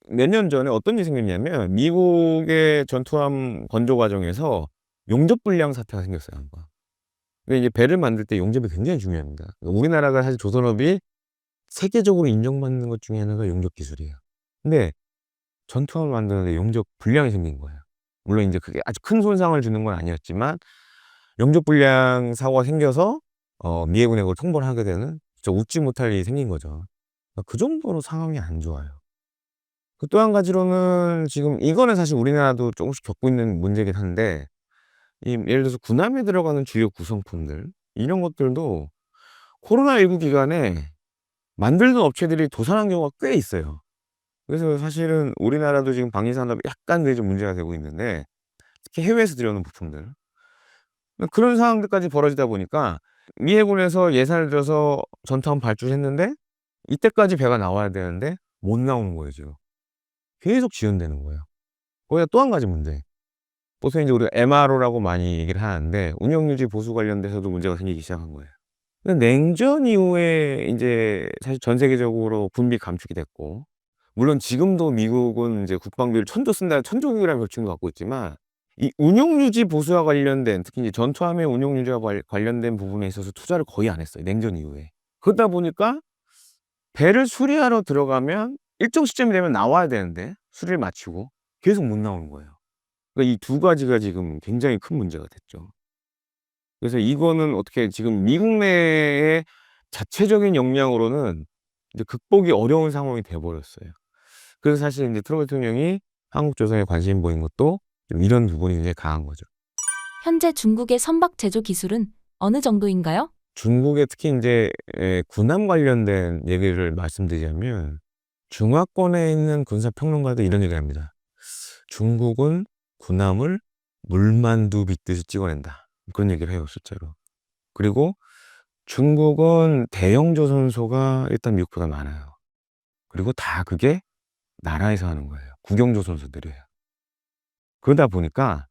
Speaker 1: 몇 년 전에 어떤 일이 생겼냐면 미국의 전투함 건조 과정에서 용접 불량 사태가 생겼어요, 한 번. 근데 이제 배를 만들 때 용접이 굉장히 중요합니다. 우리나라가 사실 조선업이 세계적으로 인정받는 것 중에 하나가 용접 기술이에요. 근데 전투함을 만드는데 용접 불량이 생긴 거예요. 물론 인제 그게 아주 큰 손상을 주는 건 아니었지만 용접 불량 사고가 생겨서 미 해군에 그걸 통보를 하게 되는 진짜 웃지 못할 일이 생긴 거죠. 그 정도로 상황이 안 좋아요. 그 또 한 가지로는 지금 이거는 사실 우리나라도 조금씩 겪고 있는 문제긴 한데 예를 들어서 군함에 들어가는 주요 구성품들 이런 것들도 코로나19 기간에 만들던 업체들이 도산한 경우가 꽤 있어요. 그래서 사실은 우리나라도 지금 방위 산업이 약간 좀 문제가 되고 있는데 특히 해외에서 들여오는 부품들. 그런 상황들까지 벌어지다 보니까 미 해군에서 예산을 들여서 전투함 발주했는데 이때까지 배가 나와야 되는데 못 나오는 거예요, 지금. 계속 지연되는 거예요. 거기다 또 한 가지 문제. 보통 이제 우리가 MRO라고 많이 얘기를 하는데 운영 유지 보수 관련돼서도 문제가 생기기 시작한 거예요. 근데 냉전 이후에 인제 사실 전 세계적으로 군비 감축이 됐고 물론 지금도 미국은 이제 국방비를 천조 쓴다는 천조국이라는 별칭도 갖고 있지만 이 운용 유지 보수와 관련된 특히 이제 전투함의 운용 유지와 관련된 부분에 있어서 투자를 거의 안 했어요, 냉전 이후에. 그러다 보니까 배를 수리하러 들어가면 일정 시점이 되면 나와야 되는데 수리를 마치고 계속 못 나오는 거예요. 그러니까 이 두 가지가 지금 굉장히 큰 문제가 됐죠. 그래서 이거는 어떻게 지금 미국 내의 자체적인 역량으로는 이제 극복이 어려운 상황이 돼 버렸어요. 그래서 사실 인제 트럼프 대통령이 한국 조선에 관심 보인 것도 좀 이런 부분이 굉장히 강한 거죠.
Speaker 2: 현재 중국의 선박 제조 기술은 어느 정도인가요?
Speaker 1: 중국의 특히 인제 군함 관련된 얘기를 말씀드리자면 중화권에 있는 군사 평론가도 이런 얘기를 합니다. "중국은 군함을 물만두 빚듯이 찍어낸다." 그런 얘기를 해요, 실제로. 그리고 중국은 대형 조선소가 일단 미국보다 많아요. 그리고 다 그게 나라에서 하는 거예요. 국영 조선소들이에요. 그러다 보니까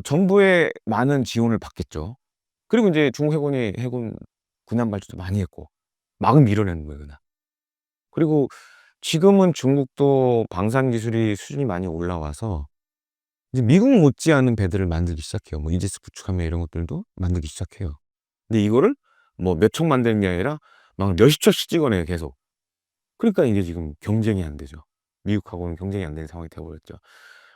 Speaker 1: 정부의 많은 지원을 받겠죠. 그리고 인제 중국 해군이 해군 군함 발주도 많이 했고 막 밀어내는 거예요, 그냥. 그리고 지금은 중국도 방산 기술이 수준이 많이 올라와서 이제 미국 못지않은 배들을 만들기 시작해요. 뭐 이지스 구축함이나 이런 것들도 만들기 시작해요. 근데 이거를 뭐 몇 척 만드는 게 아니라 막 몇십 척씩 찍어내요, 계속. 그러니까 이게 지금 경쟁이 안 되죠. 미국하고는 경쟁이 안 되는 상황이 돼 버렸죠.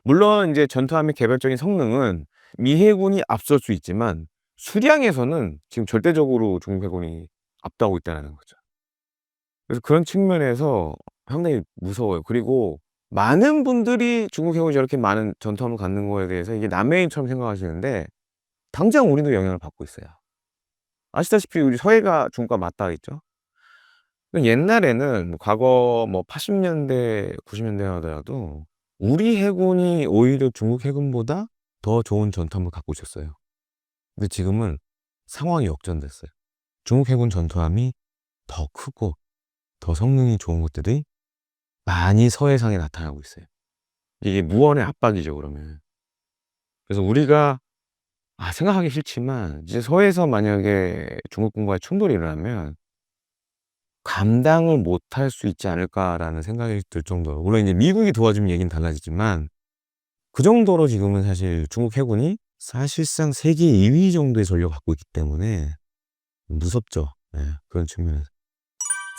Speaker 1: 물론 인제 전투함의 개별적인 성능은 미 해군이 앞설 수 있지만 수량에서는 지금 절대적으로 중국 해군이 압도하고 있다라는 거죠. 그래서 그런 측면에서 상당히 무서워요. 그리고 많은 분들이 중국 해군이 저렇게 많은 전투함을 갖는 거에 대해서 이게 남의 일처럼 생각하시는데 당장 우리도 영향을 받고 있어요. 아시다시피 우리 서해가 중국과 맞닿아 있죠. 그 옛날에는 과거 뭐 80 년대 90 년대 하더라도 우리 해군이 오히려 중국 해군보다 더 좋은 전투함을 갖고 있었어요. 근데 지금은 상황이 역전됐어요. 중국 해군 전투함이 더 크고 더 성능이 좋은 것들이 많이 서해상에 나타나고 있어요. 이게 무언의 압박이죠, 그러면. 그래서 우리가 생각하기 싫지만 이제 서해에서 만약에 중국군과의 충돌이 일어나면 '감당을 못할 수 있지 않을까.'라는 생각이 들 정도로, 물론 이제 미국이 도와주면 얘기는 달라지지만 그 정도로 지금은 사실 중국 해군이 사실상 세계 2위 정도의 전력을 갖고 있기 때문에 무섭죠. 예, 그런 측면에서.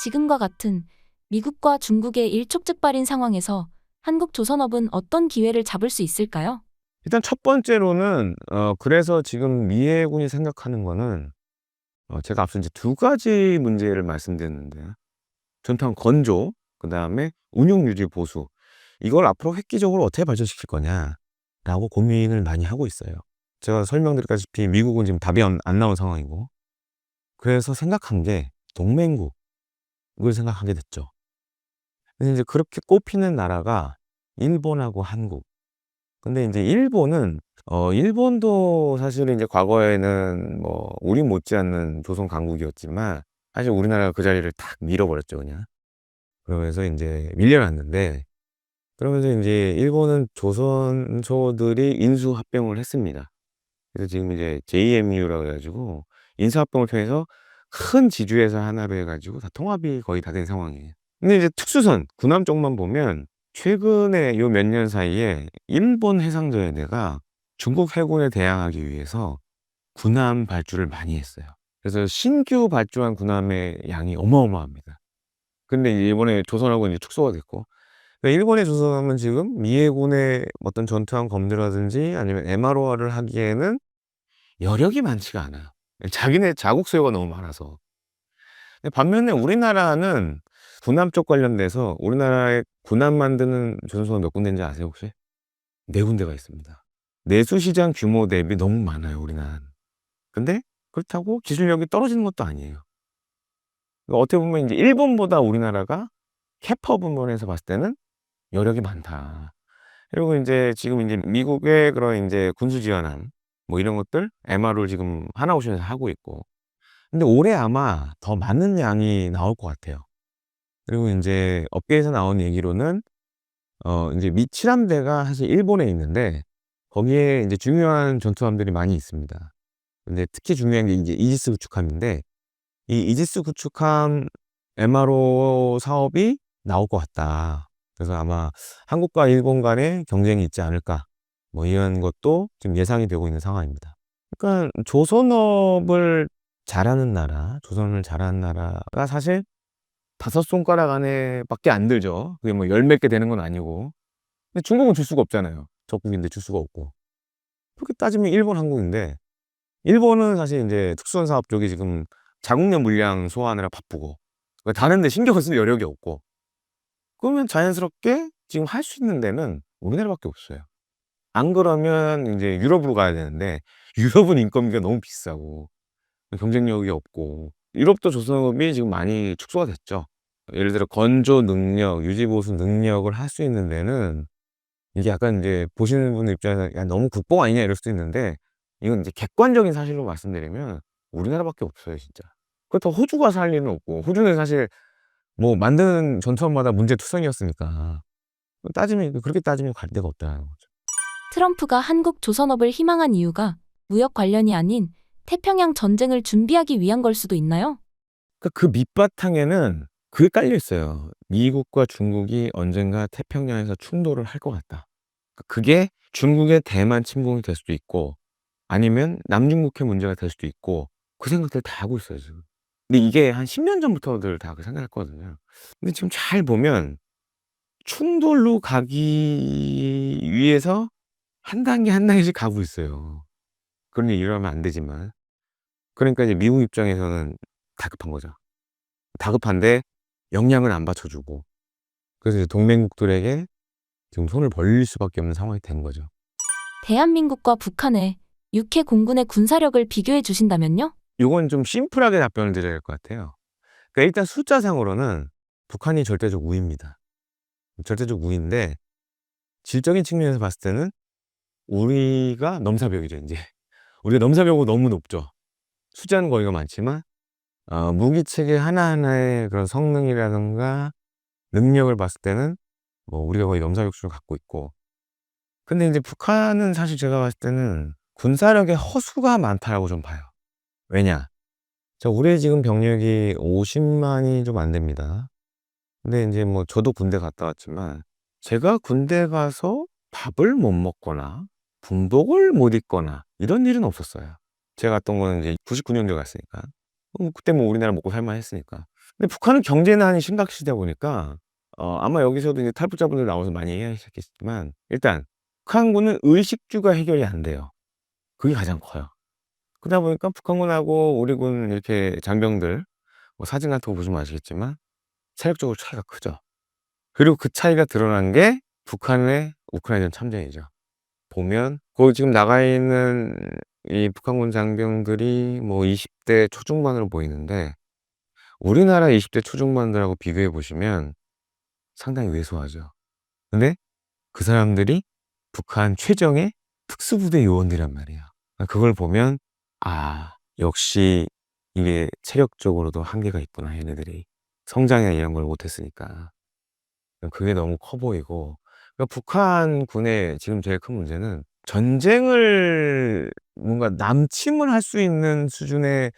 Speaker 2: 지금과 같은 미국과 중국의 일촉즉발인 상황에서 한국 조선업은 어떤 기회를 잡을 수 있을까요?
Speaker 1: 일단 첫 번째로는 그래서 지금 미 해군이 생각하는 거는 제가 앞서 이제 두 가지 문제를 말씀드렸는데요. 전투함 건조, 그다음에 운용 유지 보수. 이걸 앞으로 획기적으로 어떻게 발전시킬 거냐라고 고민을 많이 하고 있어요. 제가 설명드렸다시피 미국은 지금 답이 안 나온 상황이고, 그래서 생각한 게 동맹국을 생각하게 됐죠. 근데 이제 그렇게 꼽히는 나라가 일본하고 한국. 근데 인제 일본도 사실은 이제 과거에는 뭐 우리 못지않는 조선 강국이었지만 사실 우리나라가 그 자리를 탁 밀어버렸죠, 그냥. 그러면서 인제 밀려났는데, 그러면서 인제 일본은 조선소들이 인수합병을 했습니다. 그래서 지금 이제 JMU라고 해 가지고 인수합병을 통해서 큰 지주회사 하나로 해 가지고 다 통합이 거의 다 된 상황이에요. 근데 이제 특수선, 군함 쪽만 보면 최근에 요 몇 년 사이에 일본 해상자위대가 중국 해군에 대항하기 위해서 군함 발주를 많이 했어요. 그래서 신규 발주한 군함의 양이 어마어마합니다. 근데 이제 이번에 조선하고 이제 축소가 됐고, 그러니까 일본의 조선함은 지금 미 해군의 어떤 전투함 검대라든지 아니면 MRO를 하기에는 여력이 많지가 않아요. 자기네 자국 수요가 너무 많아서. 근데 반면에 우리나라는 군함 쪽 관련돼서 우리나라에 군함 만드는 조선소가 몇 군데인지 아세요, 혹시? 4 군데가 있습니다. 내수 시장 규모 대비 너무 많아요, 우리나라는. 근데 그렇다고 기술력이 떨어지는 것도 아니에요. 그러니까 어떻게 보면 인제 일본보다 우리나라가 캐파 부분에서 봤을 때는 여력이 많다. 그리고 인제 지금 인제 미국의 그런 인제 군수 지원함 뭐 이런 것들 MRO를 지금 하나오션에서 하고 있고. 근데 올해 아마 더 많은 양이 나올 것 같아요. 그리고 인제 업계에서 나온 얘기로는 인제 미 칠함대가 사실 일본에 있는데 거기에 인제 중요한 전투함들이 많이 있습니다. 근데 특히 중요한 게 인제 이지스 구축함인데, 이 이지스 구축함 MRO 사업이 나올 것 같다. 그래서 아마 '한국과 일본 간에 경쟁이 있지 않을까.' 뭐 이런 것도 지금 예상이 되고 있는 상황입니다. 그러니까 조선업을 잘하는 나라, 조선을 잘하는 나라가 사실 5 손가락 안에 밖에 안 들죠. 그게 뭐 열 몇 개 되는 건 아니고. 근데 중국은 줄 수가 없잖아요. 적국인데 줄 수가 없고. 그렇게 따지면 일본 항공인데 일본은 사실 인제 특수선 사업 쪽이 지금 자국내 물량 소화하느라 바쁘고 다른 데 신경을 쓸 여력이 없고 그러면 자연스럽게 지금 할 수 있는 데는 우리나라밖에 없어요. 안 그러면 인제 유럽으로 가야 되는데 유럽은 인건비가 너무 비싸고 경쟁력이 없고 유럽도 조선업이 지금 많이 축소가 됐죠. 예를 들어 건조 능력, 유지 보수 능력을 할 수 있는 데는 이게 약간 인제 보시는 분들 입장에서 '야 너무 국뽕 아니냐.' 이럴 수도 있는데 이건 인제 객관적인 사실로 말씀드리면 우리나라밖에 없어요 진짜. 그렇다고 호주가 살 리는 없고 호주는 사실 뭐 만드는 전투함마다 문제투성이었으니까. 따지면 그렇게 따지면 갈 데가 없다는 거죠.
Speaker 2: 트럼프가 한국 조선업을 희망한 이유가 무역 관련이 아닌 태평양 전쟁을 준비하기 위한 걸 수도 있나요?
Speaker 1: 그러니까 그 밑바탕에는 그게 깔려 있어요. '미국과 중국이 언젠가 태평양에서 충돌을 할 것 같다.' 그게 중국의 대만 침공이 될 수도 있고 아니면 남중국해 문제가 될 수도 있고 그 생각들 다 하고 있어요 지금. 근데 이게 한 10년 전부터들 다 그 생각했거든요. 근데 지금 잘 보면 충돌로 가기 위해서 한 단계 한 단계씩 가고 있어요. 그런 일이 일어나면 안 되지만. 그러니까 이제 미국 입장에서는 다급한 거죠. 다급한데 영향을 안 받쳐 주고 그래서 이제 동맹국들에게 지금 손을 벌릴 수밖에 없는 상황이 된 거죠.
Speaker 2: 대한민국과 북한의 육해 공군의 군사력을 비교해 주신다면요?
Speaker 1: 요건 좀 심플하게 답변을 드려야 될 것 같아요. 그러니까 일단 숫자상으로는 북한이 절대적 우위입니다. 절대적 우위인데 질적인 측면에서 봤을 때는 우리가 넘사벽이죠 인제. 우리가 넘사벽으로 너무 높죠. 숫자는 거기가 많지만 무기 체계 하나하나의 그런 성능이라든가 능력을 봤을 때는 뭐 우리가 거의 넘사벽 수준을 갖고 있고 근데 인제 북한은 사실 제가 봤을 때는 '군사력의 허수가 많다.'라고 좀 봐요. 왜냐? 자 우리의 지금 병력이 50만이 좀 안 됩니다. 근데 인제 뭐 저도 군대 갔다 왔지만 제가 군대 가서 밥을 못 먹거나 군복을 못 입거나 이런 일은 없었어요. 제가 갔던 거는 이제 99년도에 갔으니까. 그때 뭐 우리나라 먹고 살 만했으니까. 근데 북한은 경제난이 심각시되다 보니까 아마 여기서도 이제 탈북자분들 나와서 많이 이야기하셨겠지만 일단 북한군은 의식주가 해결이 안 돼요. 그게 가장 커요. 그러다 보니까 북한군하고 우리 군 이렇게 장병들 뭐 사진 같은 거 보시면 아시겠지만 체력적으로 차이가 크죠. 그리고 그 차이가 드러난 게 북한의 우크라이나 참전이죠. 보면 거기 지금 나가 있는 이 북한군 장병들이 뭐 20대 초중반으로 보이는데 우리나라 20대 초중반들하고 비교해 보시면 상당히 왜소하죠. 근데 그 사람들이 북한 최정예 특수부대 요원들이란 말이에요. 그걸 보면 '아 역시 이게 체력적으로도 한계가 있구나 얘네들이. 성장이나 이런 걸 못 했으니까.' 그게 너무 커 보이고 그러니까 북한군의 지금 제일 큰 문제는 전쟁을 뭔가 남침을 할 수 있는 수준의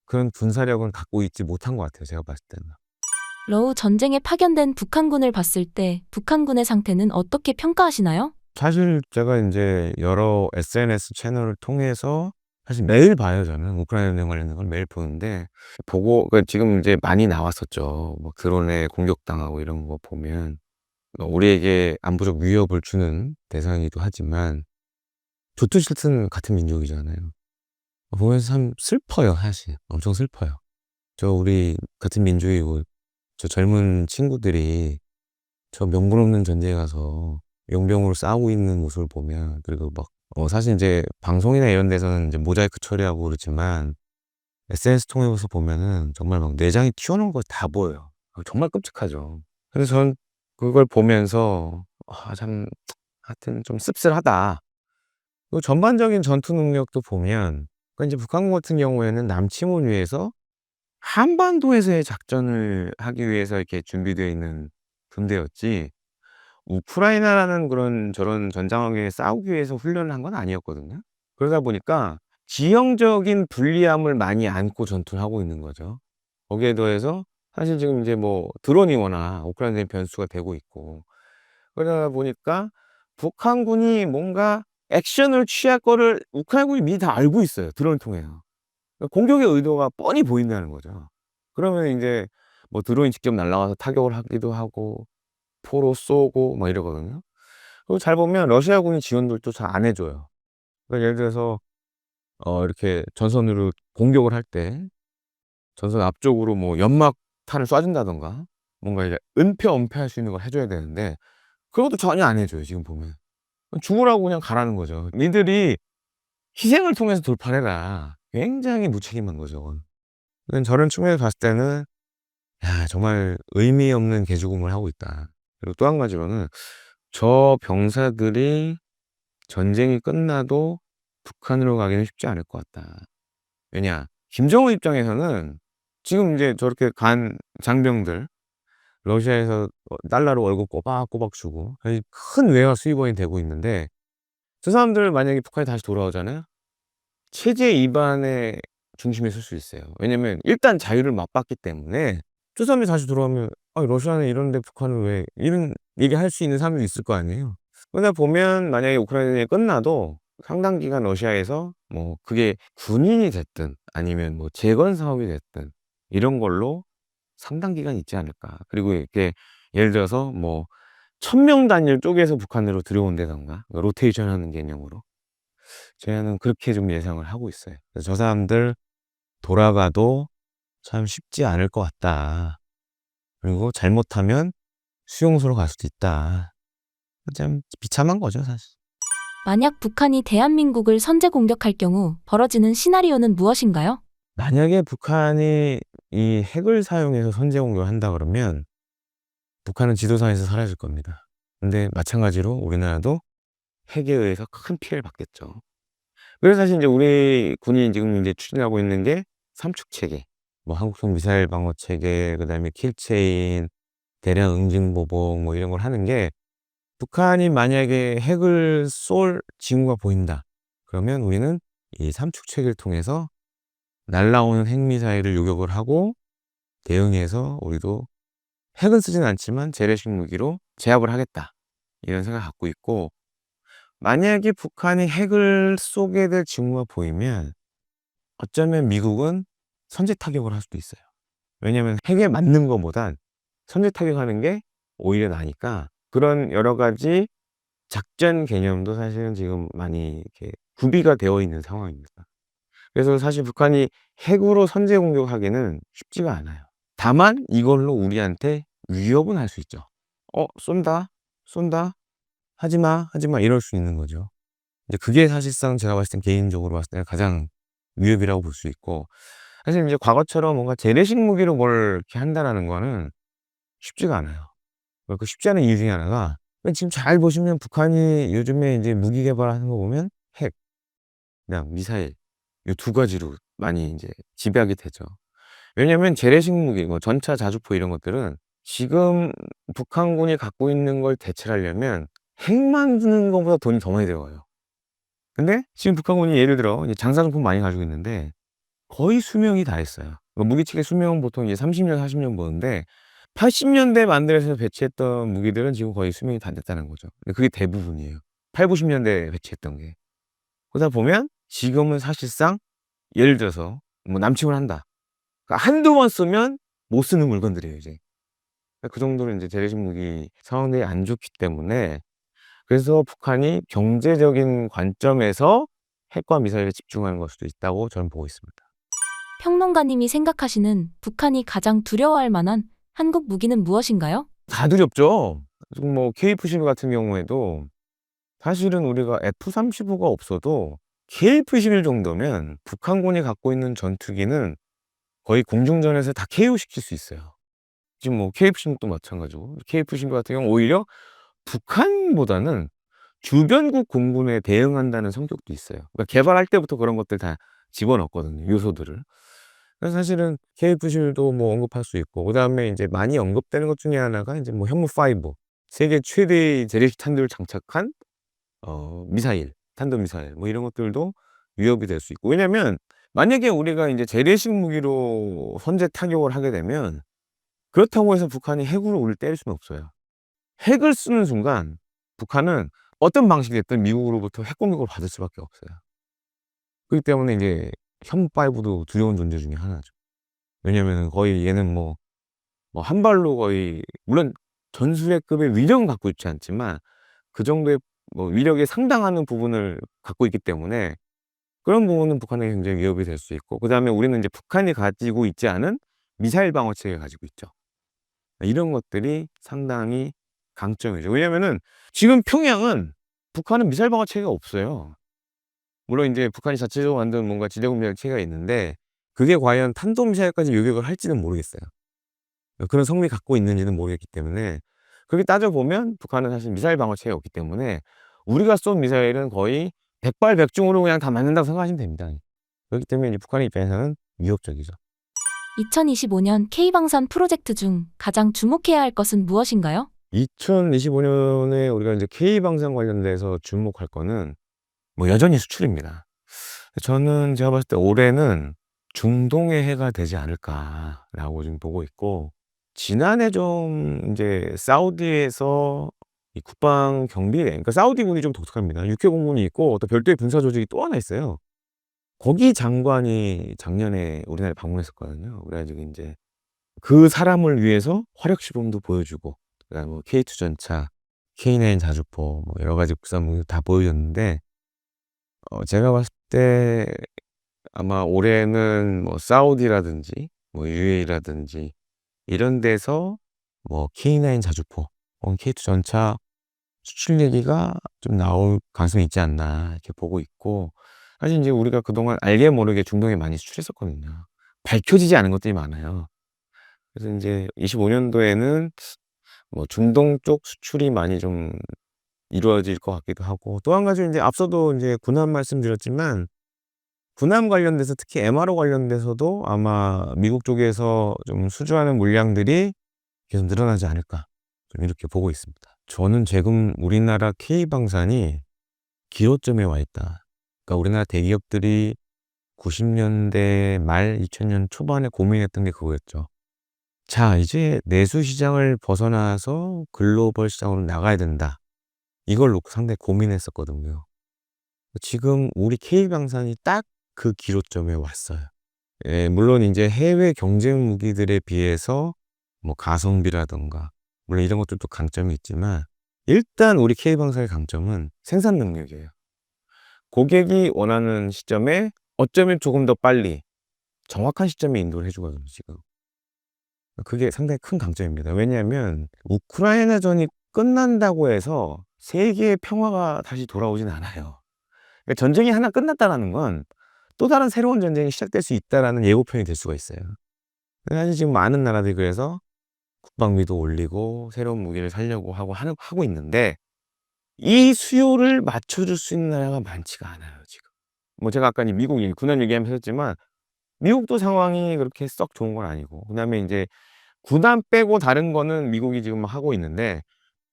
Speaker 1: 그런 군사력은 갖고 있지 못한 것 같아요 제가 봤을 때는.
Speaker 2: 러우 전쟁에 파견된 북한군을 봤을 때 북한군의 상태는 어떻게 평가하시나요?
Speaker 1: 사실 제가 인제 여러 SNS 채널을 통해서 사실 매일 봐요 저는. 우크라이나 관련된 걸 매일 보는데 보고 지금 인제 많이 나왔었죠. 뭐 드론에 공격당하고 이런 거 보면 우리에게 안보적 위협을 주는 대상이기도 하지만 좋든 싫든 같은 민족이잖아요. 보면서 참 슬퍼요 사실. 엄청 슬퍼요. 우리 같은 민족이고 저 젊은 친구들이 저 명분 없는 전쟁에 가서 용병으로 싸우고 있는 모습을 보면 그리고 막 사실 인제 방송이나 이런 데서는 인제 모자이크 처리하고 그러지만 SNS 통해서 보면은 정말 막 내장이 튀어나온 거 다 보여요. 정말 끔찍하죠. 그래서 전 그걸 보면서 참 하여튼 좀 씁쓸하다. 그리고 전반적인 전투 능력도 보면 인제 북한군 같은 경우에는 남침을 위해서 한반도에서의 작전을 하기 위해서 이렇게 준비되어 있는 군대였지 우크라이나라는 그런 저런 전장에 싸우기 위해서 훈련을 한 건 아니었거든요. 그러다 보니까 지형적인 불리함을 많이 안고 전투를 하고 있는 거죠. 거기에 더해서 사실 지금 이제 뭐 드론이 워낙 우크라이나에 변수가 되고 있고 그러다 보니까 북한군이 뭔가 액션을 취할 거를 우크라이나군이 미리 다 알고 있어요, 드론을 통해서. 그러니까 공격의 의도가 뻔히 보인다는 거죠. 그러면 인제 뭐 드론이 직접 날아가서 타격을 하기도 하고 포로 쏘고 막 이러거든요. 그리고 잘 보면 러시아군이 지원들도 잘 안 해 줘요. 그러니까 예를 들어서 이렇게 전선으로 공격을 할 때 전선 앞쪽으로 뭐 연막탄을 쏴 준다든가 뭔가 이제 은폐, 엄폐할 수 있는 걸 해 줘야 되는데 그것도 전혀 안 해 줘요 지금 보면. 죽으라고 그냥 가라는 거죠. 니들이 희생을 통해서 돌파를 해라. 굉장히 무책임한 거죠 그건. 그래서 저런 측면에서 봤을 때는 '야 정말 의미 없는 개죽음을 하고 있다.' 그리고 또 한 가지로는 저 병사들이 전쟁이 끝나도 북한으로 가기는 쉽지 않을 것 같다. 왜냐 김정은 입장에서는 지금 인제 저렇게 간 장병들 러시아에서 달러로 월급 꼬박꼬박 주고 이 큰 외화 수입원이 되고 있는데 저 사람들 만약에 북한에 다시 돌아오잖아요. 체제 이반의 중심에 설 수 있어요. 왜냐면 일단 자유를 맛봤기 때문에 저 사람이 다시 돌아오면 '아 러시아는 이런데 북한은 왜' 이런 얘기할 수 있는 사람도 있을 거 아니에요. 그러다 보면 만약에 우크라이나전이 끝나도 상당 기간 러시아에서 뭐 그게 군인이 됐든 아니면 뭐 재건 사업이 됐든 이런 걸로 상당 기간 있지 않을까. 그리고 이렇게 예를 들어서 뭐 1000명 단위를 쪼개서 북한으로 들여온다든가 로테이션 하는 개념으로. 저희는 그렇게 좀 예상을 하고 있어요. 그래서 '저 사람들 돌아가도 참 쉽지 않을 것 같다. 그리고 잘못하면 수용소로 갈 수도 있다.' 참 비참한 거죠 사실.
Speaker 2: 만약 북한이 대한민국을 선제 공격할 경우 벌어지는 시나리오는 무엇인가요?
Speaker 1: 만약에 북한이 이 핵을 사용해서 선제 공격을 한다 그러면 북한은 지도상에서 사라질 겁니다. 근데 마찬가지로 우리나라도 핵에 의해서 큰 피해를 받겠죠. 그래서 사실 인제 우리 군이 지금 인제 추진하고 있는 게 삼축 체계. 뭐 한국형 미사일 방어 체계 그다음에 킬체인, 대량 응징 보복 뭐 이런 걸 하는 게 북한이 만약에 핵을 쏠 징후가 보인다. 그러면 우리는 이 삼축 체계를 통해서 날라오는 핵미사일을 요격을 하고 대응해서 우리도 핵은 쓰진 않지만 재래식 무기로 제압을 하겠다. 이런 생각을 갖고 있고 만약에 북한이 핵을 쏘게 될 징후가 보이면 어쩌면 미국은 선제 타격을 할 수도 있어요. 왜냐하면 핵에 맞는 것보단 선제 타격하는 게 오히려 나으니까 그런 여러 가지 작전 개념도 사실은 지금 많이 이렇게 구비가 되어 있는 상황입니다. 그래서 사실 북한이 핵으로 선제 공격하기는 쉽지가 않아요. 다만 이걸로 우리한테 위협은 할 수 있죠. 쏜다. 쏜다. 하지 마. 하지 마." 이럴 수 있는 거죠. 이제 그게 사실상 제가 봤을 땐 개인적으로 봤을 때는 가장 위협이라고 볼 수 있고 사실 이제 과거처럼 뭔가 재래식 무기로 뭘 이렇게 한다라는 거는 쉽지가 않아요. 그 쉽지 않은 이유 중에 하나가 지금 잘 보시면 북한이 요즘에 이제 무기 개발하는 거 보면 핵, 그다음 미사일 요 두 가지로 많이 인제 지배하게 되죠. 왜냐면 재래식 무기 뭐 전차, 자주포 이런 것들은 지금 북한군이 갖고 있는 걸 대체하려면 핵 만드는 것보다 돈이 더 많이 들어가요. 근데 지금 북한군이 예를 들어 이제 장사정품 많이 가지고 있는데 거의 수명이 다 했어요. 그 무기체계 수명은 보통 이제 30년, 40년 보는데 80년대 만들어서 배치했던 무기들은 지금 거의 수명이 다 됐다는 거죠. 근데 그게 대부분이에요. 80-90 년대에 배치했던 게. 그러다 보면 지금은 사실상 예를 들어서 뭐 남침을 한다. 그러니까 한두 번 쓰면 못 쓰는 물건들이에요 이제. 그 정도로 인제 재래식 무기 상황들이 안 좋기 때문에 그래서 북한이 경제적인 관점에서 핵과 미사일에 집중하는 걸 수도 있다고 저는 보고 있습니다.
Speaker 2: 평론가님이 생각하시는 북한이 가장 두려워할 만한 한국 무기는 무엇인가요?
Speaker 1: 다 두렵죠. 지금 뭐 KF-12 같은 경우에도 사실은 우리가 F-35가 없어도 KF-11 정도면 북한군이 갖고 있는 전투기는 거의 공중전에서 다 KO 시킬 수 있어요. 지금 뭐 KF-16도 마찬가지고 KF-16 같은 경우는 오히려 북한보다는 주변국 공군에 대응한다는 성격도 있어요. 그러니까 개발할 때부터 그런 것들 다 집어넣었거든요, 요소들을. 그래서 사실은 KF-11도 뭐 언급할 수 있고 그다음에 인제 많이 언급되는 것 중에 하나가 인제 뭐 현무5 세계 최대의 재래식 탄두를 장착한 미사일, 탄도미사일 뭐 이런 것들도 위협이 될 수 있고 왜냐면 만약에 우리가 인제 재래식 무기로 선제 타격을 하게 되면 그렇다고 해서 북한이 핵으로 우리를 때릴 수는 없어요. 핵을 쓰는 순간 북한은 어떤 방식이 됐든 미국으로부터 핵 공격을 받을 수밖에 없어요. 그렇기 때문에 이제 현무5도 두려운 존재 중에 하나죠. 왜냐면은 거의 얘는 뭐 한 발로 거의 물론 전술핵급의 위력은 갖고 있지 않지만 그 정도의 뭐 위력에 상당하는 부분을 갖고 있기 때문에 그런 부분은 북한에게 굉장히 위협이 될 수 있고, 그다음에 우리는 이제 북한이 가지고 있지 않은 미사일 방어 체계를 가지고 있죠. 이런 것들이 상당히 강점이죠. 왜냐면은 지금 평양은 북한은 미사일 방어 체계가 없어요. 물론 인제 북한이 자체적으로 만든 뭔가 지대공격 체계가 있는데 그게 과연 탄도미사일까지 요격을 할지는 모르겠어요. 그런 성능이 갖고 있는지는 모르겠기 때문에, 그렇게 따져 보면 북한은 사실 미사일 방어 체계가 없기 때문에 우리가 쏜 미사일은 거의 백발백중으로 그냥 다 맞는다고 생각하시면 됩니다. 그렇기 때문에 이제 북한의 입장에서는 위협적이죠.
Speaker 2: 2025년 K방산 프로젝트 중 가장 주목해야 할 것은 무엇인가요?
Speaker 1: 2025년에 우리가 인제 K방산 관련돼서 주목할 거는 뭐 여전히 수출입니다. 저는 제가 봤을 때 올해는 '중동의 해가 되지 않을까.'라고 지금 보고 있고, 지난해 좀 인제 사우디에서 이 국방 경비대, 그러니까 사우디군이 좀 독특합니다. 육해공군이 있고 또 별도의 군사 조직이 또 하나 있어요. 거기 장관이 작년에 우리나라에 방문했었거든요. 그래 가지고 인제 그 사람을 위해서 화력 시범도 보여주고, 그다음에 뭐 K2 전차, K9 자주포, 뭐 여러 가지 국산 무기 다 보여줬는데, 제가 봤을 때 아마 올해는 뭐 사우디라든지 뭐 UAE라든지 이런 데서 뭐 K9 자주포 혹은 K2 전차 수출 얘기가 좀 나올 가능성이 있지 않나 이렇게 보고 있고, 사실 인제 우리가 그동안 알게 모르게 중동에 많이 수출했었거든요. 밝혀지지 않은 것들이 많아요. 그래서 인제 25 년도에는 뭐 중동 쪽 수출이 많이 좀 이루어질 것 같기도 하고, 또 한 가지는 인제 앞서도 인제 군함 말씀드렸지만 군함 관련돼서 특히 MRO 관련돼서도 아마 미국 쪽에서 좀 수주하는 물량들이 계속 늘어나지 않을까, 좀 이렇게 보고 있습니다. 저는 지금 우리나라 K방산이 기로점에 와 있다. 그러니까 우리나라 대기업들이 90 년대 말 2000년 초반에 고민했던 게 그거였죠. '자, 이제 내수 시장을 벗어나서 글로벌 시장으로 나가야 된다.' 이걸 놓고 상당히 고민했었거든요. 지금 우리 K방산이 딱 그 기로점에 왔어요. 예, 물론 인제 해외 경쟁 무기들에 비해서 뭐 가성비라든가 물론 이런 것들도 강점이 있지만, 일단 우리 K방산의 강점은 생산 능력이에요. 고객이 원하는 시점에 어쩌면 조금 더 빨리 정확한 시점에 인도를 해 주거든요 지금. 그게 상당히 큰 강점입니다. 왜냐하면 우크라이나전이 끝난다고 해서 세계의 평화가 다시 돌아오진 않아요. 그러니까 전쟁이 하나 끝났다라는 건 또 다른 새로운 전쟁이 시작될 수 있다라는 예고편이 될 수가 있어요. 사실 지금 많은 나라들이 그래서 국방비도 올리고 새로운 무기를 사려고 하고 있는데, 이 수요를 맞춰줄 수 있는 나라가 많지가 않아요 지금. 뭐 제가 아까 이 미국 군함 얘기하면서 했지만 미국도 상황이 그렇게 썩 좋은 건 아니고, 그다음에 인제 군함 빼고 다른 거는 미국이 지금 하고 있는데,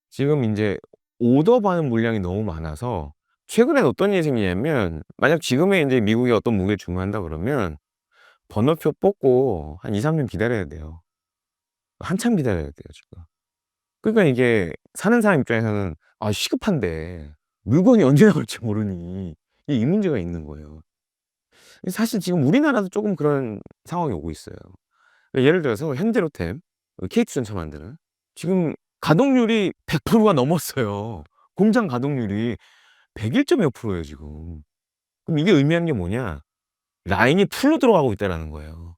Speaker 1: 지금 인제 오더 받은 물량이 너무 많아서 최근엔 어떤 일이 생기냐면, 만약 지금에 인제 미국이 어떤 무기를 주문한다 그러면 번호표 뽑고 한 2-3년 기다려야 돼요. 한참 기다려야 돼요 지금. 그러니까 이게 사는 사람 입장에서는 '아, 시급한데 물건이 언제 나올지 모르니.' 이 문제가 있는 거예요. 사실 지금 우리나라도 쪼금 그런 상황이 오고 있어요. 예를 들어서 현대로템 KT 전차 만드는, 지금 가동률이 100%가 넘었어요. 공장 가동률이 101점 몇 프로예요 지금. 그럼 이게 의미하는 게 뭐냐? 라인이 풀로 들어가고 있다라는 거예요.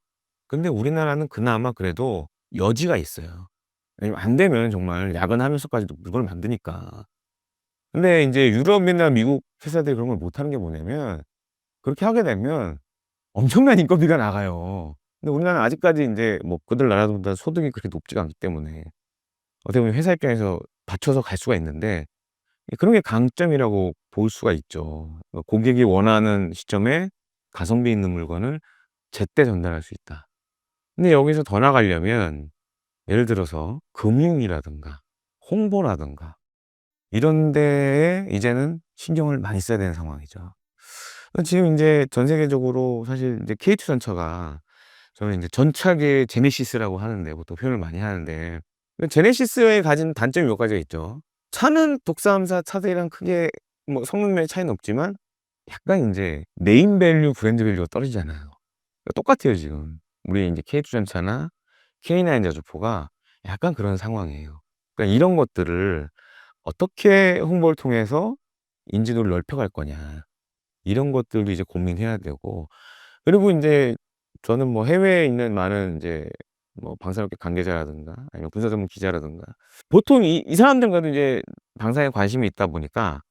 Speaker 1: 근데 우리나라는 그나마 그래도 여지가 있어요. 왜냐면 안 되면 정말 야근하면서까지도 물건을 만드니까. 근데 인제 유럽이나 미국 회사들이 그런 걸 못하는 게 뭐냐면, 그렇게 하게 되면 엄청난 인건비가 나가요. 근데 우리나라는 아직까지 인제 뭐 그들 나라들보다 소득이 그렇게 높지가 않기 때문에 어떻게 보면 회사 입장에서 받쳐서 갈 수가 있는데, 그런 게 강점이라고 볼 수가 있죠. 고객이 원하는 시점에 가성비 있는 물건을 제때 전달할 수 있다. 근데 여기서 더 나가려면 예를 들어서 금융이라든가 홍보라든가 이런 데에 이제는 신경을 많이 써야 되는 상황이죠. 지금 인제 전 세계적으로 사실 인제 K2 전차가, 저는 인제 전차계의 제네시스라고 하는데 보통 표현을 많이 하는데, 그 제네시스에 가진 단점이 몇 가지가 있죠. 차는 독삼사 차들이랑 크게 뭐 성능면의 차이는 없지만 약간 인제 네임 밸류, 브랜드 밸류가 떨어지잖아요. 똑같아요 지금. 우리 인제 K2 전차나 K9 자주포가 약간 그런 상황이에요. 그러니까 이런 것들을 어떻게 홍보를 통해서 인지도를 넓혀갈 거냐. 이런 것들도 이제 고민해야 되고, 그리고 인제 저는 뭐 해외에 있는 많은 인제 뭐 방산업계 관계자라든가 아니면 군사 전문 기자라든가 보통 이 사람들과도 이제 방산에 관심이 있다 보니까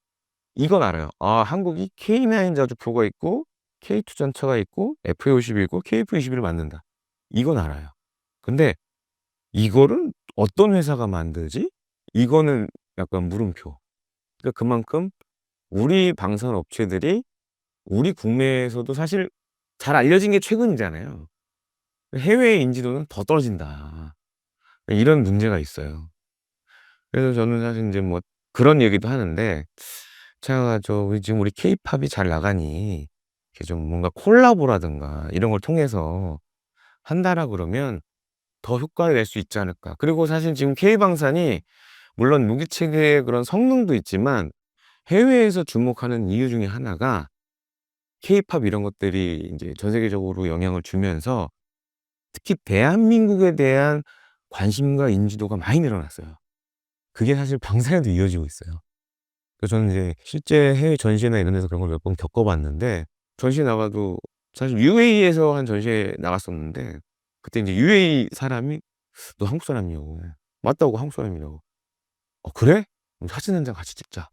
Speaker 1: 이건 알아요. 아, 한국이 K9 자주포가 있고 K2 전차가 있고 FA-50이 있고 KF-21을 만든다. 이건 알아요. 근데 이거를 어떤 회사가 만들지? 이거는 약간 물음표. 그러니까 그만큼 우리 방산 업체들이 우리 국내에서도 사실 잘 알려진 게 최근이잖아요. 해외의 인지도는 더 떨어진다. 이런 문제가 있어요. 그래서 저는 사실 인제 뭐 그런 얘기도 하는데, 제가 우리 지금 우리 케이팝이 잘 나가니 이렇게 좀 뭔가 콜라보라든가 이런 걸 통해서 한다라 그러면 더 효과를 낼 수 있지 않을까. 그리고 사실 지금 K방산이 물론 무기 체계의 그런 성능도 있지만 해외에서 주목하는 이유 중에 하나가 케이팝 이런 것들이 인제 전 세계적으로 영향을 주면서 특히 대한민국에 대한 관심과 인지도가 많이 늘어났어요. 그게 사실 방사에도 이어지고 있어요. 그래서 저는 이제 실제 해외 전시회나 이런 데서 그런 걸 몇 번 겪어 봤는데, 전시회 나가도 사실 UAE에서 한 전시회에 나갔었는데 그때 인제 UAE 사람이 "너 한국 사람이냐고." "맞다고. 한국 사람이라고." "어 그래? 그럼 사진 한 장 같이 찍자."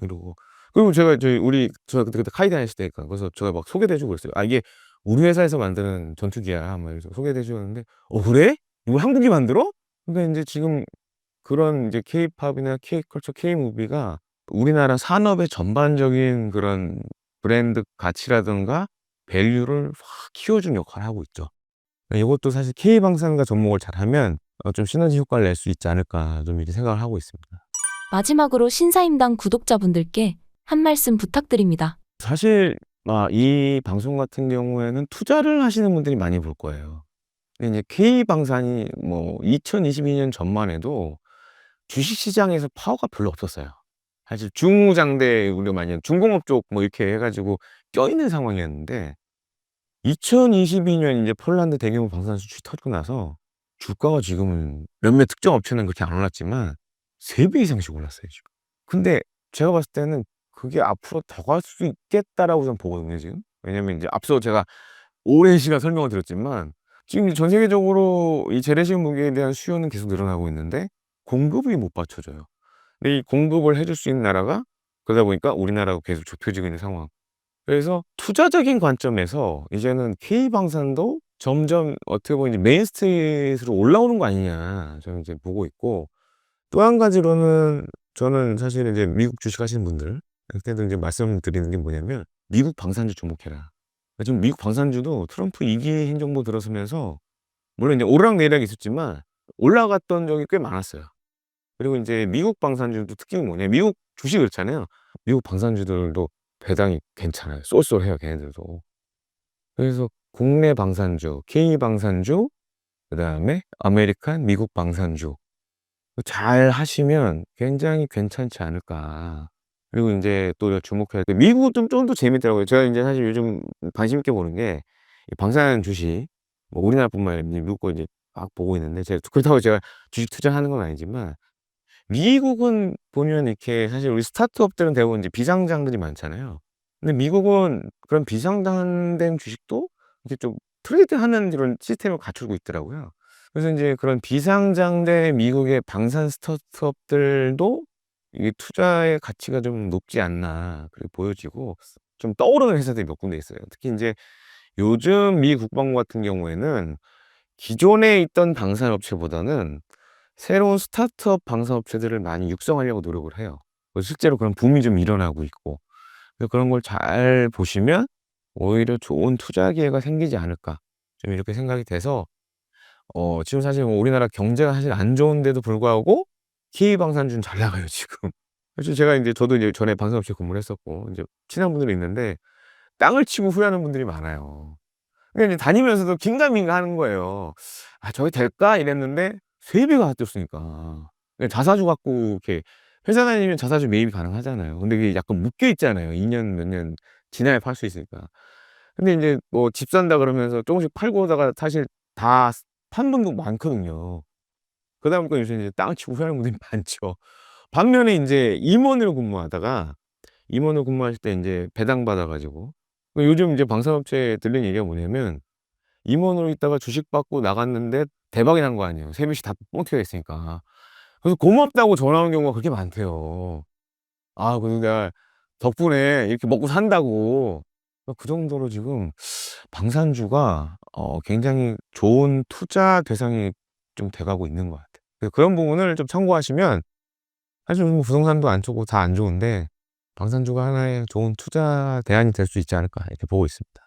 Speaker 1: 이러고, 그리고 제가 제가 그때 카이드 다녔을 때니까 그래서 제가 막 소개도 해 주고 그랬어요. "아, 이게 우리 회사에서 만드는 전투기야." 막 이러면서 소개도 해 주는데 "어 그래? 이걸 한국이 만들어?" 그러니까 인제 지금 그런 이제 케이팝이나 K컬처, K무비가 우리나라 산업의 전반적인 그런 브랜드 가치라든가 밸류를 확 키워주는 역할을 하고 있죠. 요것도 사실 K방산과 접목을 잘하면 좀 시너지 효과를 낼 수 있지 않을까 좀 이렇게 생각을 하고 있습니다.
Speaker 2: 마지막으로 신사임당 구독자분들께 한 말씀 부탁드립니다.
Speaker 1: 사실 이 방송 같은 경우에는 투자를 하시는 분들이 많이 볼 거예요. 근데 이제 K방산이 뭐 2022년 전만 해도 주식 시장에서 파워가 별로 없었어요. 사실 중무장대 우리가 많이 중공업 쪽 뭐 이렇게 해 가지고 껴있는 상황이었는데, 2022년 인제 폴란드 대규모 방산 수출이 터지고 나서 주가가 지금은 몇몇 특정 업체는 그렇게 안 올랐지만 3배 이상씩 올랐어요 지금. 근데 제가 봤을 때는 그게 '앞으로 더 갈 수 있겠다.'라고 저는 보거든요 지금. 왜냐면 인제 앞서 제가 오랜 시간 설명을 드렸지만 지금 전 세계적으로 이 재래식 무기에 대한 수요는 계속 늘어나고 있는데 공급이 못 받쳐줘요. 근데 이 공급을 해줄 수 있는 나라가, 그러다 보니까 우리나라가 계속 좁혀지고 있는 상황. 그래서 투자적인 관점에서 이제는 K방산도 점점 어떻게 보면 이제 메인 스트리트로 올라오는 거 아니냐 저는 이제 보고 있고, 또 한 가지로는 저는 사실 이제 미국 주식 하시는 분들 그때도 이제 말씀드리는 게 뭐냐면 미국 방산주 주목해라. 지금 미국 방산주도 트럼프 2기 행정부 들어서면서 물론 이제 오르락내리락이 있었지만 올라갔던 적이 꽤 많았어요. 그리고 인제 미국 방산주도 특징이 뭐냐면 미국 주식 그렇잖아요. 미국 방산주들도 배당이 괜찮아요. 쏠쏠해요 걔네들도. 그래서 국내 방산주, K 방산주, 그다음에 아메리칸, 미국 방산주 잘 하시면 굉장히 괜찮지 않을까. 그리고 인제 또 주목해야 될 게 미국은 좀 더 재밌더라고요. 제가 인제 사실 요즘 관심 있게 보는 게 이 방산 주식, 뭐 우리나라뿐만 아니라 미국 거 인제 막 보고 있는데, 그렇다고 제가 주식 투자하는 건 아니지만 미국은 보면 이렇게 사실 우리 스타트업들은 대부분 이제 비상장들이 많잖아요. 근데 미국은 그런 비상장된 주식도 이렇게 좀 트레이드하는 이런 시스템을 갖추고 있더라고요. 그래서 인제 그런 비상장된 미국의 방산 스타트업들도 이게 투자의 가치가 좀 높지 않나 그렇게 보여지고 좀 떠오르는 회사들이 몇 군데 있어요. 특히 인제 요즘 미 국방부 같은 경우에는 기존에 있던 방산업체보다는 새로운 스타트업 방산업체들을 많이 육성하려고 노력을 해요. 그래서 실제로 그런 붐이 좀 일어나고 있고, 그래서 그런 걸 잘 보시면 오히려 좋은 투자 기회가 생기지 않을까 좀 이렇게 생각이 돼서, 지금 사실 뭐 우리나라 경제가 사실 안 좋은데도 불구하고 K방산주는 잘 나가요 지금. 사실 제가 인제 저도 이제 전에 방산업체 근무를 했었고 인제 친한 분들이 있는데 땅을 치고 후회하는 분들이 많아요. 그러니까 이제 다니면서도 긴가민가하는 거예요. '아 저게 될까?' 이랬는데 3 배가 뛰었으니까. 예, 자사주 갖고 이렇게 회사 다니면 자사주 매입이 가능하잖아요. 근데 그게 약간 묶여 있잖아요. 2년 몇 년 지나야 팔 수 있으니까. 근데 인제 뭐 집 산다 그러면서 쪼금씩 팔고 오다가 사실 다 판 분도 많거든요. 그러다 보니까 요새 이제 땅을 치고 후회하는 분들이 많죠. 반면에 인제 임원으로 근무하다가 임원으로 근무하실 때 인제 배당 받아 가지고 요즘 이제 방산업체에 들리는 얘기가 뭐냐면 임원으로 있다가 주식 받고 나갔는데 대박이 난 거 아니에요. 세빛이 다 뻥튀기가 됐으니까. 그래서 고맙다고 전화 오는 경우가 그렇게 많대요. 아 그래서 내가 덕분에 이렇게 먹고 산다고. 그 정도로 지금 방산주가 굉장히 좋은 투자 대상이 좀 돼 가고 있는 것 같아요. 그래서 그런 부분을 좀 참고하시면 사실 뭐 부동산도 안 좋고 다 안 좋은데 방산주가 하나의 좋은 투자 대안이 될 수 있지 않을까 이렇게 보고 있습니다.